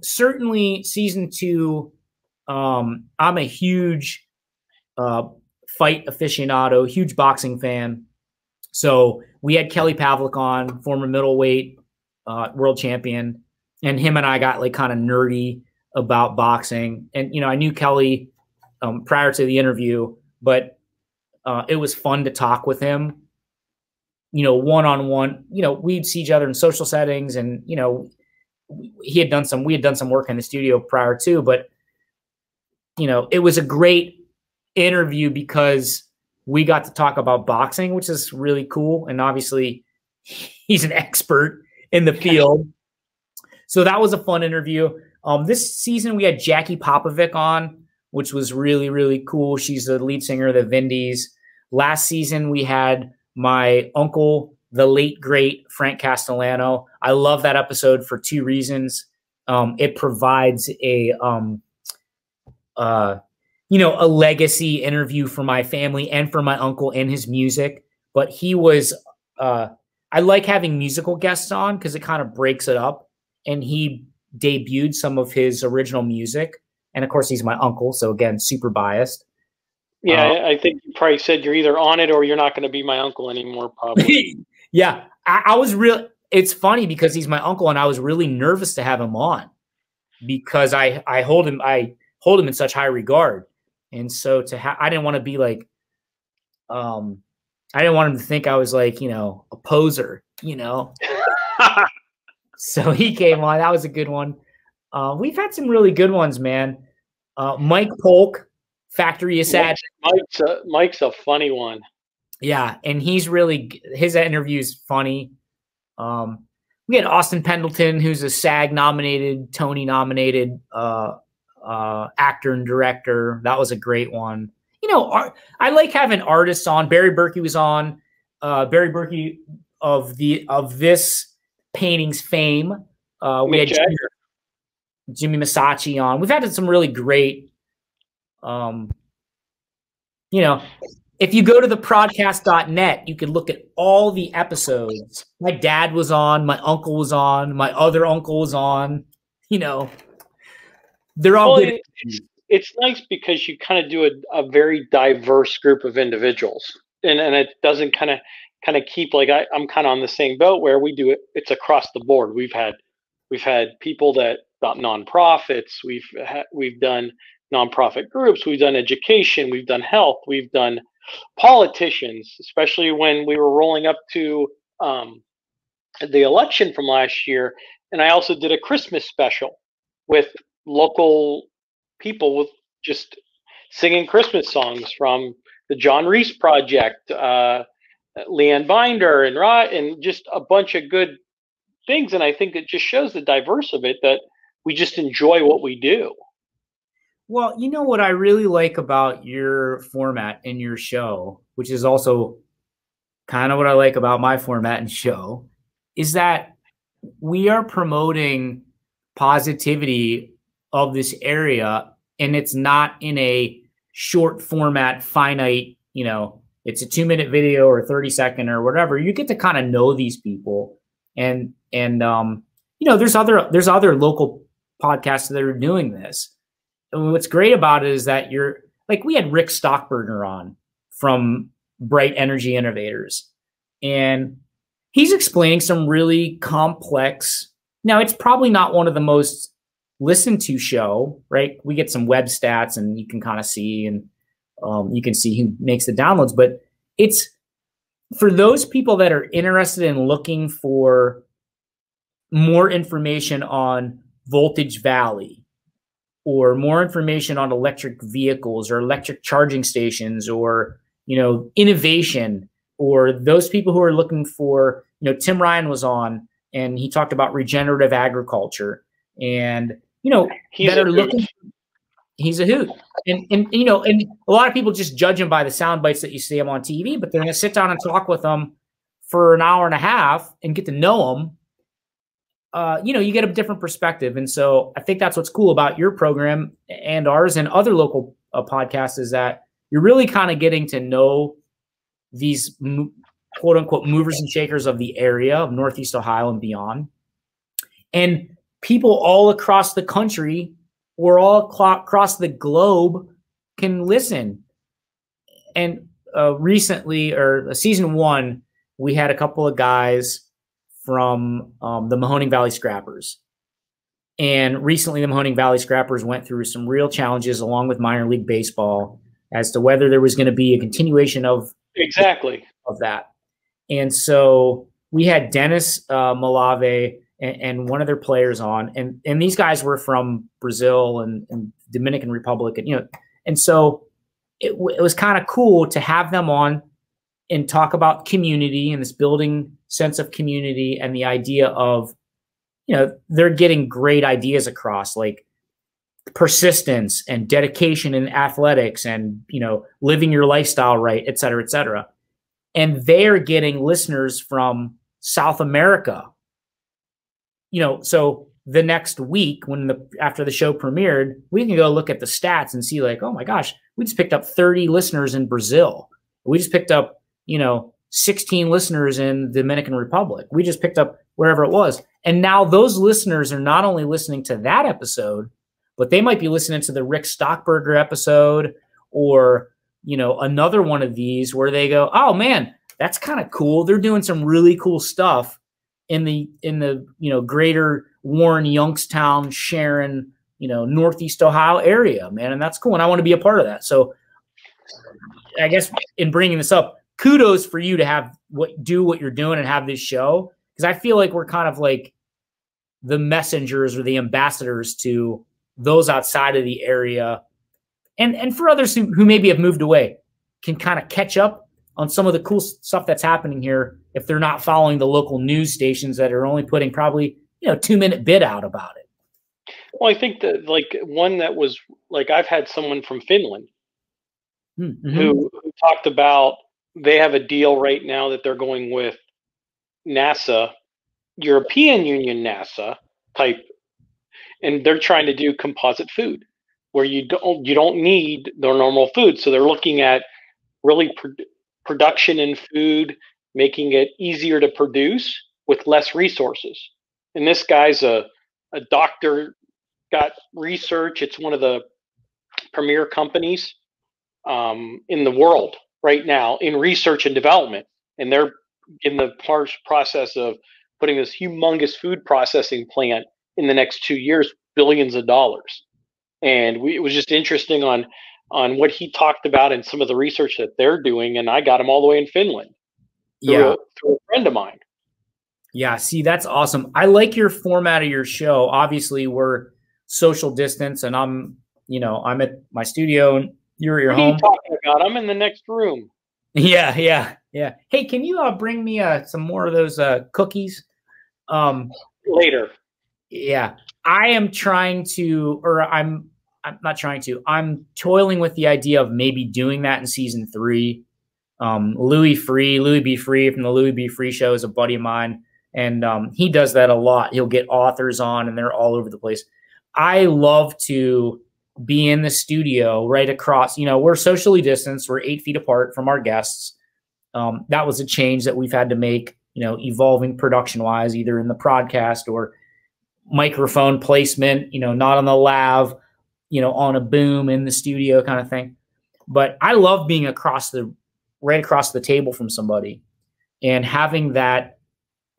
Certainly season 2. I'm a huge fight aficionado, huge boxing fan. So we had Kelly Pavlik on, former middleweight world champion, and him and I got like kind of nerdy about boxing. And, I knew Kelly prior to the interview, but it was fun to talk with him, one-on-one. We'd see each other in social settings, and, we had done some work in the studio prior to, but, it was a great interview because we got to talk about boxing, which is really cool. And obviously he's an expert in the field. So that was a fun interview. This season we had Jackie Popovic on, which was really, really cool. She's the lead singer of the Vindies. Last season we had my uncle, the late, great Frank Castellano. I love that episode for 2 reasons. It provides a legacy interview for my family and for my uncle and his music. But he was, I like having musical guests on because it kind of breaks it up. And he debuted some of his original music. And of course, he's my uncle. So again, super biased. Yeah, I think you probably said you're either on it or you're not going to be my uncle anymore, probably. Yeah, I was real. It's funny because he's my uncle, and I was really nervous to have him on because I hold him in such high regard. And so I didn't want to be like, I didn't want him to think I was like, a poser, So he came on. That was a good one. We've had some really good ones, man. Mike Polk, Factory of Sad. Mike's a funny one. Yeah, and his interview is funny. We had Austin Pendleton, who's a SAG-nominated, Tony-nominated actor and director. That was a great one. I like having artists on. Barry Berkey was on. Barry Berkey of this painting's fame. We had Jimmy Masacci on. We've had some really great, if you go to the ProdCast.net, you can look at all the episodes. My dad was on, my uncle was on, my other uncle was on. They're all good. It's nice because you kind of do a very diverse group of individuals, and it doesn't kind of keep like I'm kind of on the same boat where we do it. It's across the board. We've had people that about nonprofits. We've done nonprofit groups. We've done education. We've done health. We've done politicians, especially when we were rolling up to the election from last year. And I also did a Christmas special with local people with just singing Christmas songs from the John Reese Project, Leanne Binder, and just a bunch of good things. And I think it just shows the diverse of it, that we just enjoy what we do. Well, what I really like about your format and your show, which is also kind of what I like about my format and show, is that we are promoting positivity of this area, and it's not in a short format, finite, it's a 2-minute video or 30-second or whatever. You get to kind of know these people, and there's other local podcasts that are doing this. And what's great about it is that we had Rick Stockburner on from Bright Energy Innovators, and he's explaining some really complex. Now, it's probably not one of the most listened to show, right? We get some web stats and you can kind of see, and you can see who makes the downloads, but it's for those people that are interested in looking for more information on Voltage Valley, or more information on electric vehicles or electric charging stations, or, innovation, or those people who are looking for, Tim Ryan was on and he talked about regenerative agriculture, and, he's a hoot. And a lot of people just judge him by the sound bites that you see him on TV, but they're going to sit down and talk with him for an hour and a half and get to know him. you get a different perspective. And so I think that's what's cool about your program and ours and other local podcasts is that you're really kind of getting to know these quote unquote movers and shakers of the area of Northeast Ohio and beyond. And people all across the country or all across the globe can listen. And recently, or season 1, we had a couple of guys from the Mahoning Valley Scrappers. And recently the Mahoning Valley Scrappers went through some real challenges along with minor league baseball as to whether there was going to be a continuation of that. And so we had Dennis Malave and one of their players on, and these guys were from Brazil and Dominican Republic, and so it was kind of cool to have them on and talk about community and this building sense of community and the idea of, they're getting great ideas across, like persistence and dedication in athletics and, living your lifestyle right, et cetera, et cetera. And they're getting listeners from South America. So the next week after the show premiered, we can go look at the stats and see like, oh my gosh, we just picked up 30 listeners in Brazil. We just picked up, 16 listeners in the Dominican Republic. We just picked up wherever it was. And now those listeners are not only listening to that episode, but they might be listening to the Rick Stockberger episode or, another one of these where they go, oh man, that's kind of cool. They're doing some really cool stuff in the greater Warren, Youngstown, Sharon, Northeast Ohio area, man. And that's cool. And I want to be a part of that. So I guess in bringing this up, kudos for you to do what you're doing and have this show. Because I feel like we're kind of like the messengers or the ambassadors to those outside of the area. And for others who maybe have moved away can kind of catch up on some of the cool stuff that's happening here if they're not following the local news stations that are only putting probably, 2-minute bit out about it. Well, I think that like one that was like, I've had someone from Finland who talked about they have a deal right now that they're going with NASA, European Union NASA type, and they're trying to do composite food where you don't need the normal food. So they're looking at really production in food, making it easier to produce with less resources. And this guy's a doctor, got research. It's one of the premier companies in the world right now in research and development. And they're in the process of putting this humongous food processing plant in the next 2 years, billions of dollars. And it was just interesting on what he talked about and some of the research that they're doing. And I got him all the way in Finland through a friend of mine. Yeah, see, that's awesome. I like your format of your show. Obviously, we're social distance, and I'm at my studio, and you're at your home. What are you talking about? I'm in the next room. Yeah. Hey, can you bring me some more of those cookies? Later. Yeah, I am trying to, or I'm not trying to. I'm toiling with the idea of maybe doing that in season 3. Louis B. Free from the Louis B. Free Show is a buddy of mine, and he does that a lot. He'll get authors on, and they're all over the place. I love to be in the studio right across. We're socially distanced. We're 8 feet apart from our guests. That was a change that we've had to make, evolving production-wise, either in the ProdCast or microphone placement, not on the lav, on a boom in the studio kind of thing. But I love being right across the table from somebody and having that,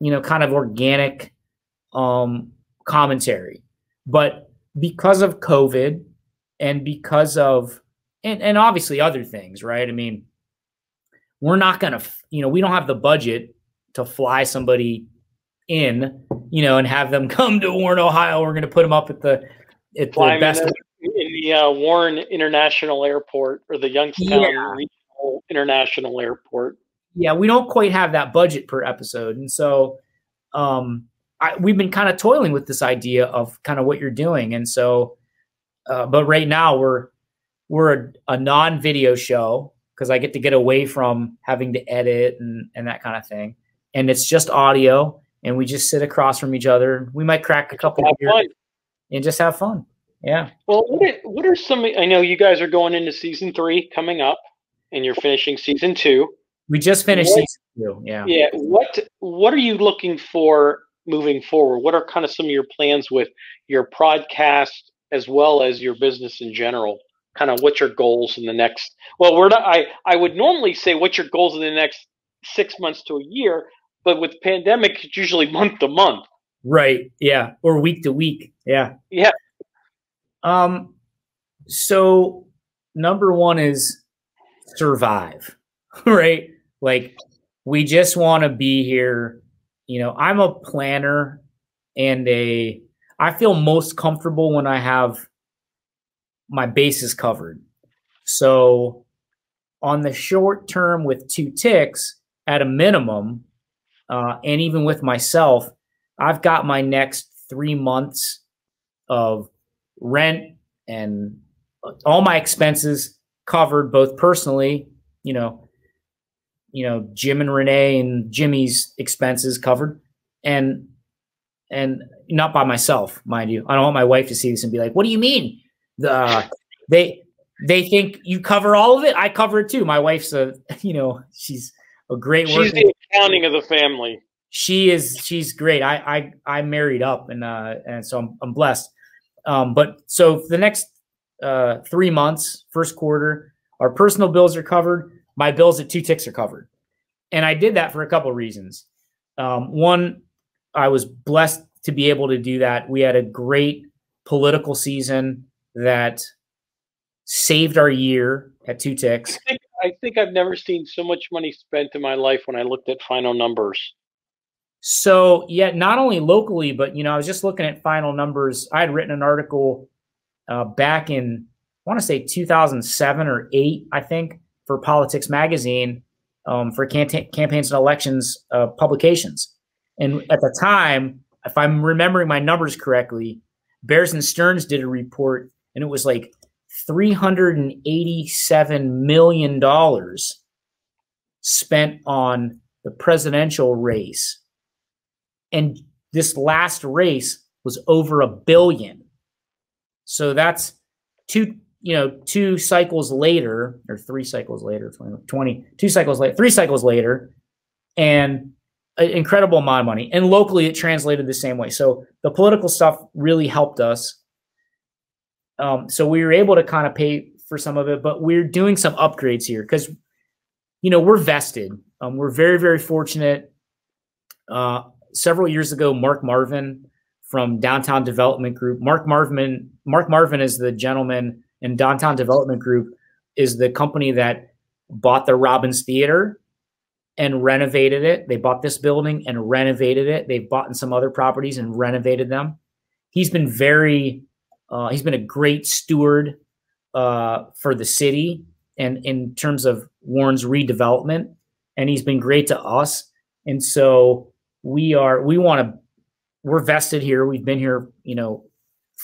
kind of organic commentary. But because of COVID and because of, and obviously other things, right? I mean, we're not going to, we don't have the budget to fly somebody in, and have them come to Warren, Ohio. We're going to put them up at the best. In the Warren International Airport or the Youngstown Regional International Airport. Yeah, we don't quite have that budget per episode. And so we've been kind of toiling with this idea of kind of what you're doing. And so, but right now we're a non-video show because I get to get away from having to edit and that kind of thing. And it's just audio. and we just sit across from each other. We might crack a couple of beers and just have fun. Yeah. Well, what are some? I know you guys are going into season 3 coming up, and you're finishing season 2. We just finished season 2. Yeah. Yeah. What are you looking for moving forward? What are kind of some of your plans with your ProdCast as well as your business in general? Kind of what's your goals in the next? Well, we're not. I would normally say what's your goals in the next 6 months to a year, but with pandemic, it's usually month to month. Right. Yeah. Or week to week. Yeah. Yeah. So number one is survive, right? Like, we just want to be here. You know, I'm a planner and I feel most comfortable when I have my bases covered. So on the short term with 2 ticks at a minimum, and even with myself, I've got my next 3 months of rent and all my expenses covered, both personally, Jim and Renee and Jimmy's expenses covered, and not by myself, mind you. I don't want my wife to see this and be like, "What do you mean? They think you cover all of it? I cover it too." My wife's she's a great worker. She's the accounting of the family. She's great. I married up, and so I'm blessed. But so for the next 3 months, first quarter, our personal bills are covered. My bills at 2 ticks are covered. And I did that for a couple of reasons. One, I was blessed to be able to do that. We had a great political season that saved our year at 2 ticks. I think I've never seen so much money spent in my life when I looked at final numbers. So, yeah, not only locally, but, I was just looking at final numbers. I had written an article back in, I want to say 2007 or 8, I think, for Politics Magazine, for campaigns and elections publications. And at the time, if I'm remembering my numbers correctly, Bears and Stearns did a report, and it was like $387 million spent on the presidential race. And this last race was over $1 billion. So that's two cycles later, or 3 cycles later, 2 cycles later, 3 cycles later, and an incredible amount of money. And locally, it translated the same way. So the political stuff really helped us. So we were able to kind of pay for some of it, but we're doing some upgrades here because, we're vested. We're very, very fortunate. Several years ago, Mark Marvin from Downtown Development Group. Mark Marvin is the gentleman, and Downtown Development Group is the company that bought the Robbins Theater and renovated it. They bought this building and renovated it. They've bought in some other properties and renovated them. He's been he's been a great steward for the city and in terms of Warren's redevelopment, and he's been great to us. And so we're vested here. We've been here,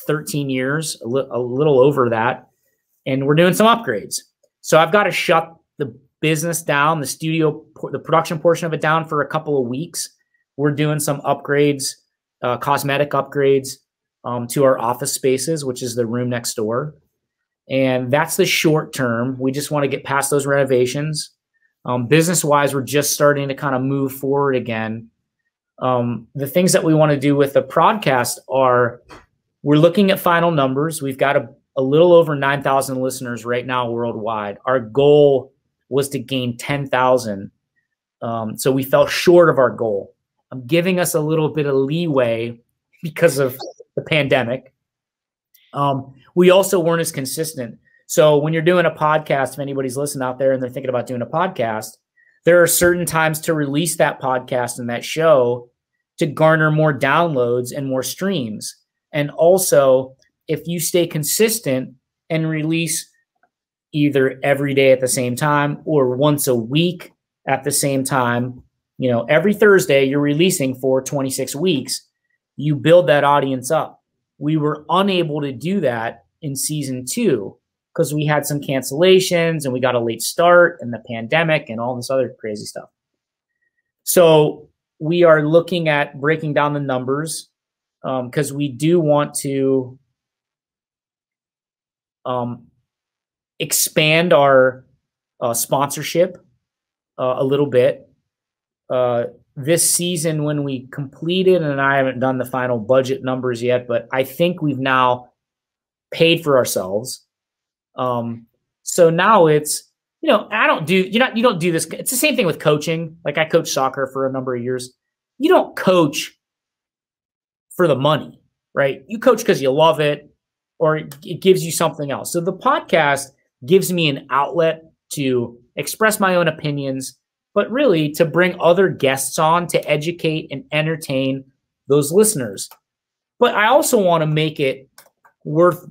13 years, a little over that, and we're doing some upgrades. So I've got to shut the business down, the production portion of it down for a couple of weeks. We're doing some upgrades, cosmetic upgrades to our office spaces, which is the room next door. And that's the short term. We just want to get past those renovations. Business-wise, we're just starting to kind of move forward again. The things that we want to do with the ProdCast are, we're looking at final numbers. We've got a little over 9,000 listeners right now worldwide. Our goal was to gain 10,000. So we fell short of our goal. I'm giving us a little bit of leeway because of the pandemic. We also weren't as consistent. So when you're doing a podcast, if anybody's listening out there and they're thinking about doing a podcast, there are certain times to release that podcast and that show to garner more downloads and more streams. And also, if you stay consistent and release either every day at the same time or once a week at the same time, every Thursday you're releasing for 26 weeks, you build that audience up. We were unable to do that in season 2 because we had some cancellations and we got a late start and the pandemic and all this other crazy stuff. So we are looking at breaking down the numbers because we do want to expand our sponsorship a little bit. This season, when we completed, and I haven't done the final budget numbers yet, but I think we've now paid for ourselves. So now it's, you don't do this. It's the same thing with coaching. Like I coached soccer for a number of years. You don't coach for the money, right? You coach because you love it or it gives you something else. So the podcast gives me an outlet to express my own opinions, but really to bring other guests on to educate and entertain those listeners. But I also want to make it worth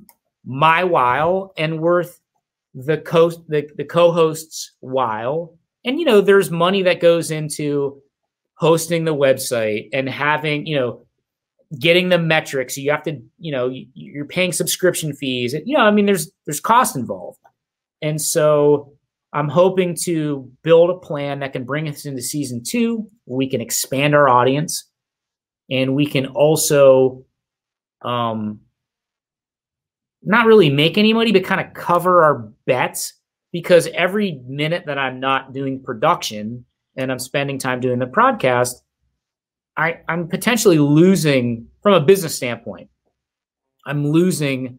my while and worth the co-host's while. And, there's money that goes into hosting the website and having, getting the metrics. You have to, you're paying subscription fees. There's cost involved. And so I'm hoping to build a plan that can bring us into season 2. We can expand our audience and we can also not really make any money, but kind of cover our bets, because every minute that I'm not doing production and I'm spending time doing the podcast, I'm potentially losing from a business standpoint. I'm losing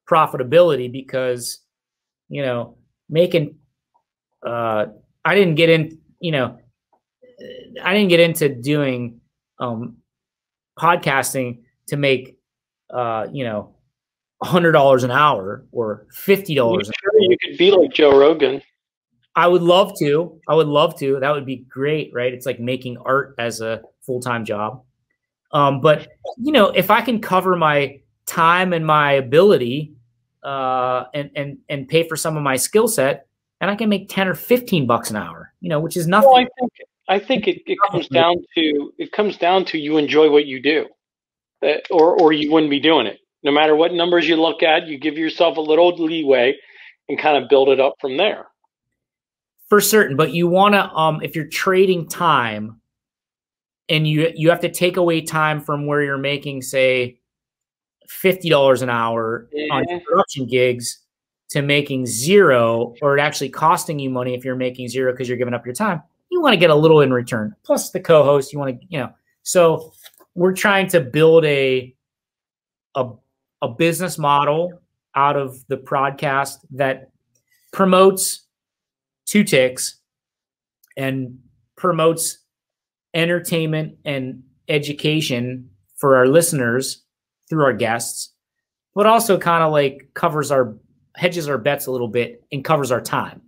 profitability because, making, I didn't get into doing podcasting to make, $100 an hour or $50 an hour. You could be like Joe Rogan. I would love to. That would be great, right? It's like making art as a full-time job. But if I can cover my time and my ability and pay for some of my skill set, and I can make $10 or $15 an hour, which is nothing. Well, I think it comes down to you enjoy what you do, or you wouldn't be doing it. No matter what numbers you look at, you give yourself a little leeway and kind of build it up from there. For certain, but you want to, if you're trading time and you have to take away time from where you're making, say, $50 an hour on production gigs to making zero, or it actually costing you money if you're making zero because you're giving up your time, you want to get a little in return. Plus the co-host, you want to, so we're trying to build a business model out of the ProdCast that promotes Two Ticks and promotes entertainment and education for our listeners through our guests, but also kind of like hedges our bets a little bit and covers our time.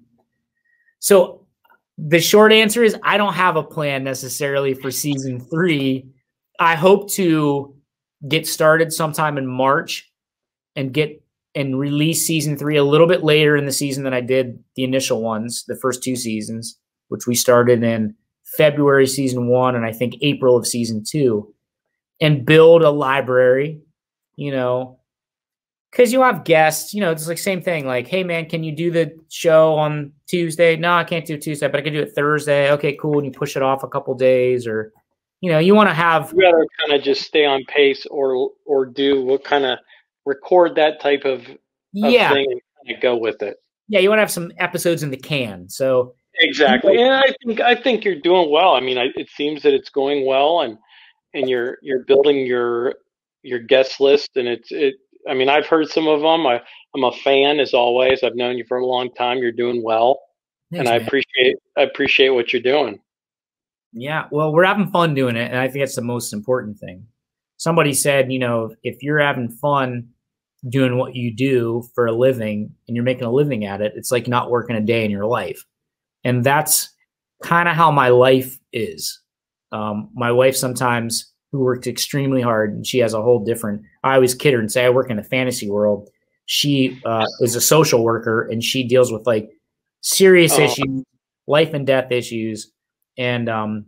So the short answer is I don't have a plan necessarily for season 3. I hope to get started sometime in March and release season 3 a little bit later in the season than I did the initial ones, the first 2 seasons, which we started in February season 1 and I think April of season 2, and build a library, because you have guests, it's like same thing. Like, hey man, can you do the show on Tuesday? No, I can't do Tuesday, but I can do it Thursday. Okay, cool. And you push it off a couple days, or, you want to have. You rather kind of just stay on pace or do what kind of record that type of thing and kind of go with it. Yeah, you want to have some episodes in the can. So exactly, and I think you're doing well. I mean, it seems that it's going well, and you're building your guest list, and I mean, I've heard some of them. I'm a fan as always. I've known you for a long time. You're doing well, and I appreciate what you're doing. Yeah, well, we're having fun doing it, and I think that's the most important thing. Somebody said, if you're having fun doing what you do for a living and you're making a living at it, it's like not working a day in your life. And that's kind of how my life is. My wife sometimes, who worked extremely hard, and she has a whole different, I always kid her and say I work in the fantasy world. She is a social worker, and she deals with like serious issues, life and death issues. And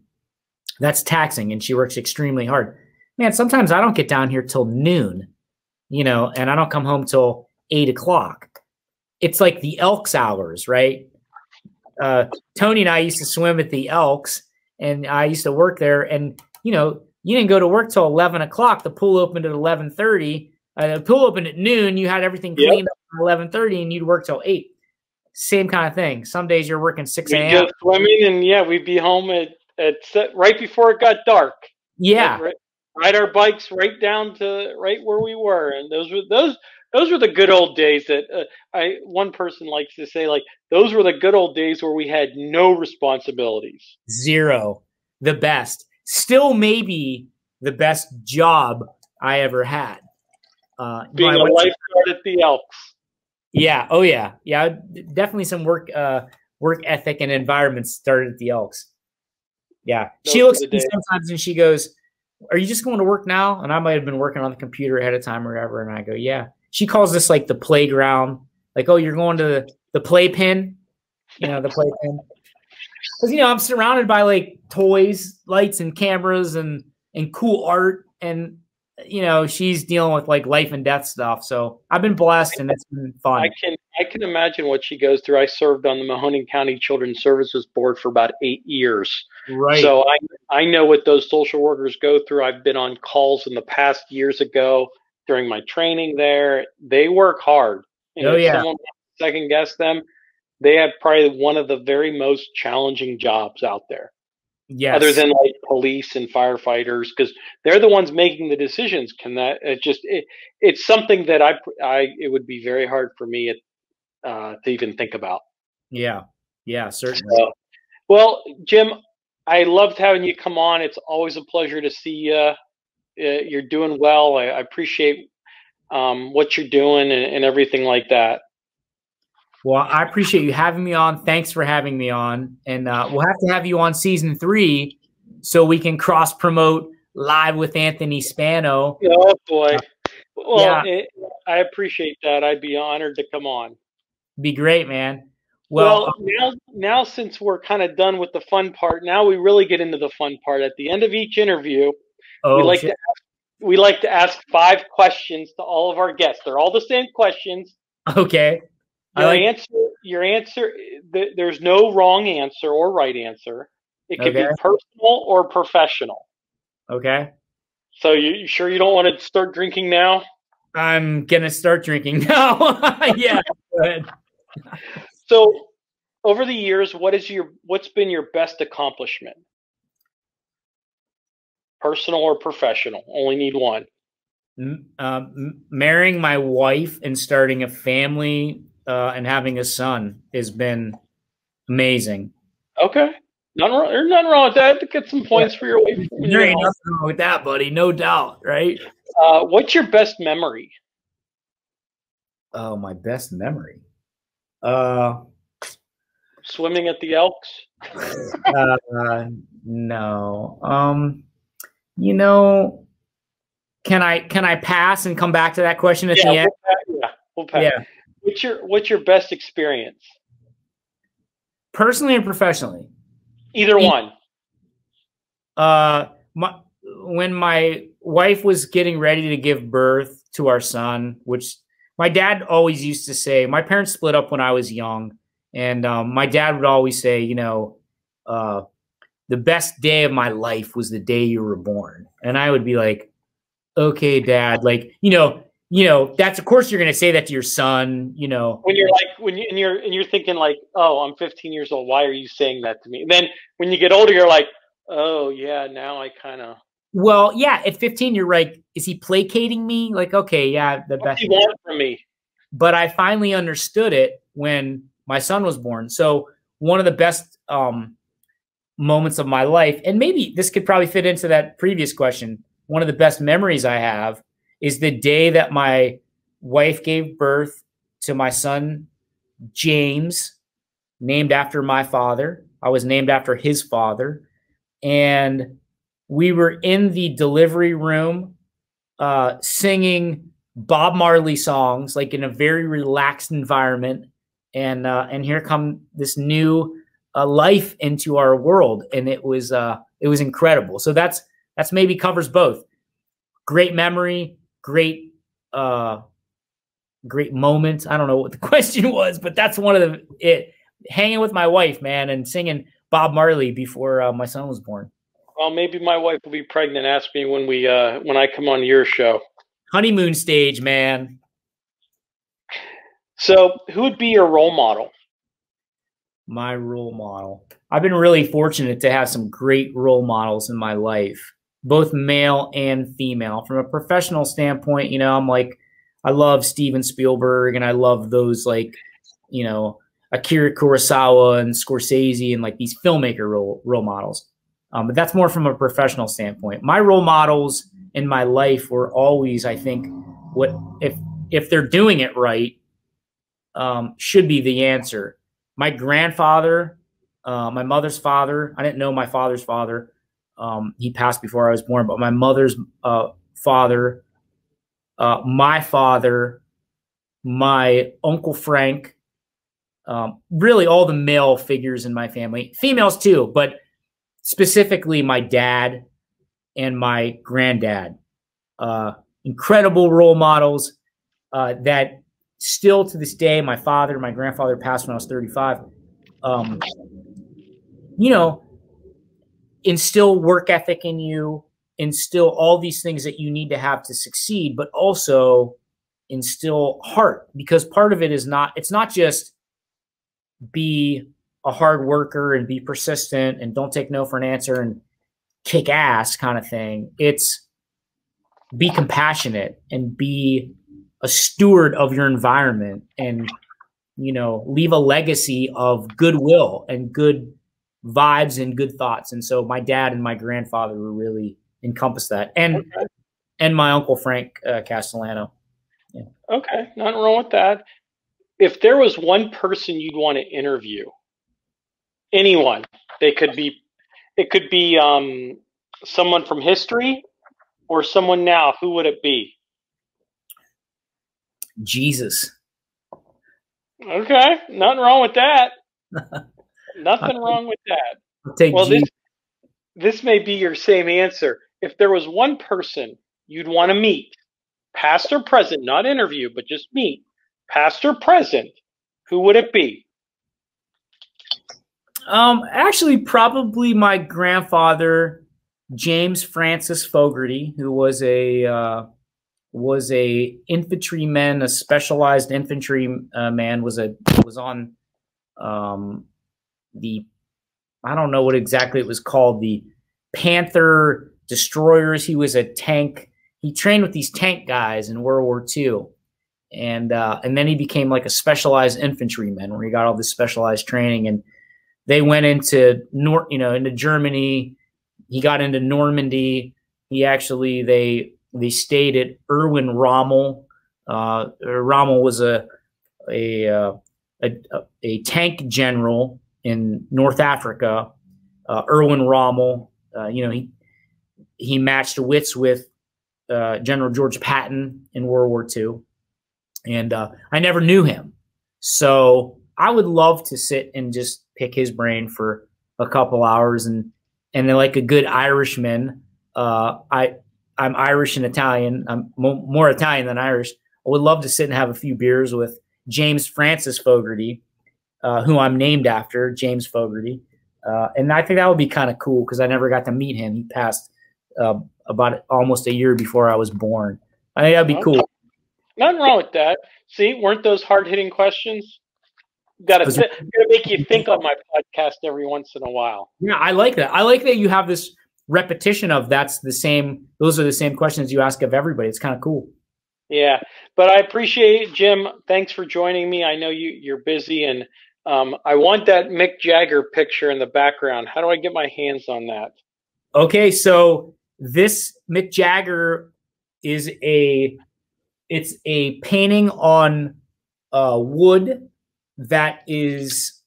that's taxing, and she works extremely hard. Man, sometimes I don't get down here till noon, and I don't come home till 8 o'clock. It's like the Elks hours, right? Tony and I used to swim at the Elks, and I used to work there. And you know, you didn't go to work till 11 o'clock. The pool opened at 11:30. The pool opened at noon. You had everything cleaned up at 11:30, and you'd work till 8. Same kind of thing. Some days you're working 6 a.m. We go swimming, and we'd be home at right before it got dark. Yeah. Ride our bikes right down to right where we were, and those were the good old days. That one person likes to say, like, those were the good old days where we had no responsibilities. Zero. The best. Still, maybe the best job I ever had. Being a lifeguard at the Elks. Yeah. Oh yeah. Yeah. Definitely some work ethic and environment started at the Elks. Yeah. She looks at me sometimes and she goes, "Are you just going to work now?" And I might have been working on the computer ahead of time or whatever. And I go, "Yeah." She calls this like the playground. Like, "Oh, you're going to the playpen?" You know, the playpen. Because, you know, I'm surrounded by like toys, lights, and cameras and cool art. And, you know, she's dealing with like life and death stuff. So I've been blessed and it's been fun. I can imagine what she goes through. I served on the Mahoning County Children's Services Board for about 8 years. Right. So I know what those social workers go through. I've been on calls in the past years ago during my training there. They work hard. And if someone second guess them, they have probably one of the very most challenging jobs out there. Yes. Other than like police and firefighters, because they're the ones making the decisions. It's something that it would be very hard for me to even think about. Yeah. Yeah, certainly. Well, Jim, I loved having you come on. It's always a pleasure to see you. You're doing well. I appreciate what you're doing and everything like that. Well, I appreciate you having me on. Thanks for having me on. And we'll have to have you on season 3 so we can cross promote Live with Anthony Spano. Oh, boy. Well, I appreciate that. I'd be honored to come on. Be great, man. Well, now since we're kind of done with the fun part, now we really get into the fun part. At the end of each interview, we like to ask 5 questions to all of our guests. They're all the same questions. Okay. Your answer, there's no wrong answer or right answer. It could be personal or professional. Okay. So you sure you don't want to start drinking now? I'm going to start drinking now. Yeah. Go ahead. So over the years, what's been your best accomplishment? Personal or professional? Only need one. Marrying my wife and starting a family and having a son has been amazing. Okay. There's nothing wrong with that. To get some points for your wife. There ain't nothing wrong with that, buddy. No doubt, right? What's your best memory? Oh, my best memory. Swimming at the Elks? No. You know, can I pass and come back to that question at the end? We'll pass. Yeah. What's your best experience? Personally or professionally? Either one. When my wife was getting ready to give birth to our son, which my dad always used to say, my parents split up when I was young, and my dad would always say, you know, the best day of my life was the day you were born. And I would be like, okay, Dad, like, you know, that's, of course you're going to say that to your son, you know. When you're thinking like, oh, I'm 15 years old. Why are you saying that to me? And then when you get older, you're like, oh yeah, now I kind of. Well, yeah, at 15, you're like, is he placating me? Like, okay, yeah, the best. What do you want from me? But I finally understood it when my son was born. So one of the best moments of my life, and maybe this could probably fit into that previous question, one of the best memories I have is the day that my wife gave birth to my son, James, named after my father. I was named after his father. And we were in the delivery room singing Bob Marley songs, like in a very relaxed environment. And here come this new life into our world. And it was incredible. So that's maybe covers both. Great memory, great moment. I don't know what the question was, but that's one of hanging with my wife, man, and singing Bob Marley before my son was born. Well, maybe my wife will be pregnant. Ask me when I come on your show. Honeymoon stage, man. So, who would be your role model? My role model. I've been really fortunate to have some great role models in my life, both male and female. From a professional standpoint, you know, I love Steven Spielberg, and I love those, like, you know, Akira Kurosawa and Scorsese and like these filmmaker role models. But that's more from a professional standpoint. My role models in my life were always, I think, what if they're doing it right, should be the answer. My grandfather, my mother's father, I didn't know my father's father. He passed before I was born, but my mother's father, my father, my Uncle Frank, really all the male figures in my family, females too, but specifically my dad and my granddad, incredible role models that still to this day, my grandfather passed when I was 35, you know, instill work ethic in you, instill all these things that you need to have to succeed, but also instill heart, because part of it is it's not just be a hard worker and be persistent and don't take no for an answer and kick ass kind of thing. It's be compassionate and be a steward of your environment and, you know, leave a legacy of goodwill and good vibes and good thoughts. And so my dad and my grandfather were really encompass that. And my Uncle Frank Castellano. Yeah. Okay. Nothing wrong with that. If there was one person you'd want to interview, anyone, it could be someone from history or someone now, who would it be? Jesus. Okay. Nothing wrong with that. Nothing wrong with that. I'll take Jesus. This may be your same answer. If there was one person you'd want to meet, past or present, not interview, but just meet, past or present, who would it be? Actually, probably my grandfather, James Francis Fogarty, who was a infantryman, a specialized infantry man, was on the, I don't know what exactly it was called, the Panther destroyers. He was a tank. He trained with these tank guys in World War II. And then he became like a specialized infantryman where he got all this specialized training, and they went into into Germany. He got into Normandy. They stayed at Erwin Rommel. Rommel was a tank general in North Africa. Erwin Rommel, he matched wits with General George Patton in World War II. And I never knew him. So I would love to sit and just pick his brain for a couple hours. And then, like a good Irishman, I'm Irish and Italian. I'm more Italian than Irish. I would love to sit and have a few beers with James Francis Fogarty, who I'm named after, James Fogarty. And I think that would be kind of cool because I never got to meet him. He passed about almost a year before I was born. I think that'd be cool. Nothing wrong with that. See, weren't those hard-hitting questions? Got to make you think on my podcast every once in a while. Yeah, I like that. I like that you have this repetition of those are the same questions you ask of everybody. It's kind of cool. Yeah, but I appreciate it, Jim. Thanks for joining me. I know you're busy, and I want that Mick Jagger picture in the background. How do I get my hands on that? Okay, so this Mick Jagger is it's a painting on wood that is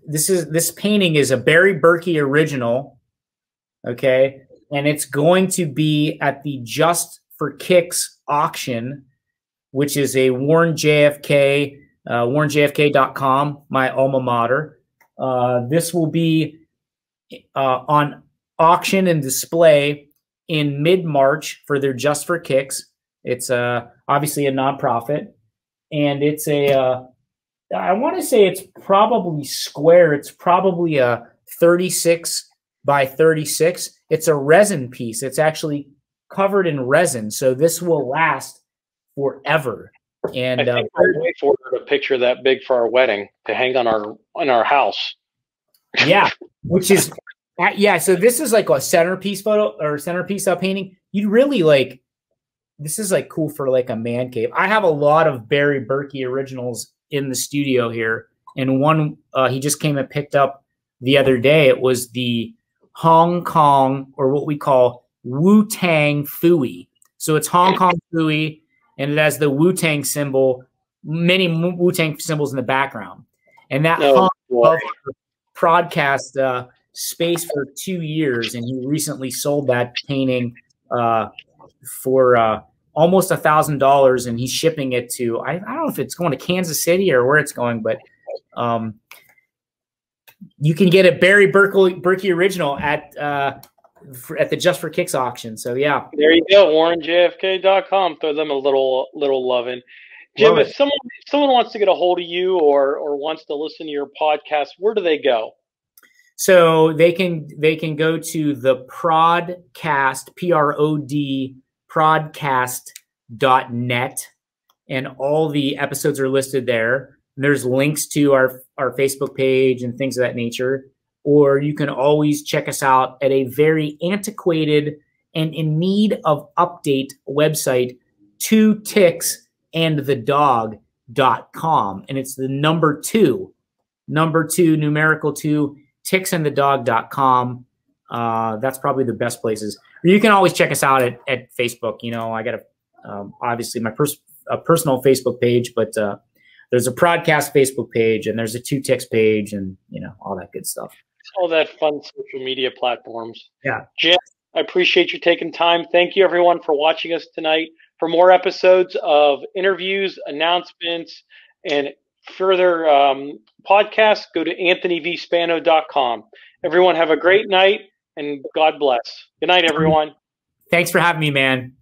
this painting is a Barry Berkey original, okay, and it's going to be at the Just for Kicks auction, which is a Warren JFK, warrenjfk.com, my alma mater. This will be on auction and display in mid-March for their Just for Kicks. It's obviously a nonprofit, and it's a I want to say it's probably square. It's probably a 36 by 36. It's a resin piece. It's actually covered in resin, so this will last forever. And I think our wife ordered a picture that big for our wedding to hang on our house. Yeah, which is yeah. So this is like a centerpiece photo or centerpiece painting. You'd really like. This is like cool for like a man cave. I have a lot of Barry Berkey originals in the studio here, and one he just came and picked up the other day. It was the Hong Kong, or what we call Wu-Tang Fooey. So it's Hong Kong Fooey, and it has the Wu-Tang symbol, many Wu-Tang symbols in the background, and that hung above ProdCast space for 2 years, and he recently sold that painting for almost $1,000, and he's shipping it to, I don't know if it's going to Kansas City or where it's going, but you can get a Barry Berkey original at the Just for Kicks auction. So yeah, there you go. WarrenJFK.com. Throw them a little loving. Jim, if someone wants to get a hold of you or wants to listen to your podcast, where do they go? So they can go to the ProdCast, ProdCast.net, and all the episodes are listed there. And there's links to our Facebook page and things of that nature. Or you can always check us out at a very antiquated and in need of update website, 2ticksandthedog.com. And it's the number 2, numerical 2, ticksandthedog.com. That's probably the best places. Or you can always check us out at Facebook. You know, I got obviously my personal Facebook page, but there's a ProdCast Facebook page, and there's a 2 Ticks page, and you know, all that good stuff. All that fun social media platforms. Yeah, Jim, I appreciate you taking time. Thank you, everyone, for watching us tonight. For more episodes of interviews, announcements, and further podcasts, go to anthonyvspano.com. Everyone have a great night, and God bless. Good night, everyone. Thanks for having me, man.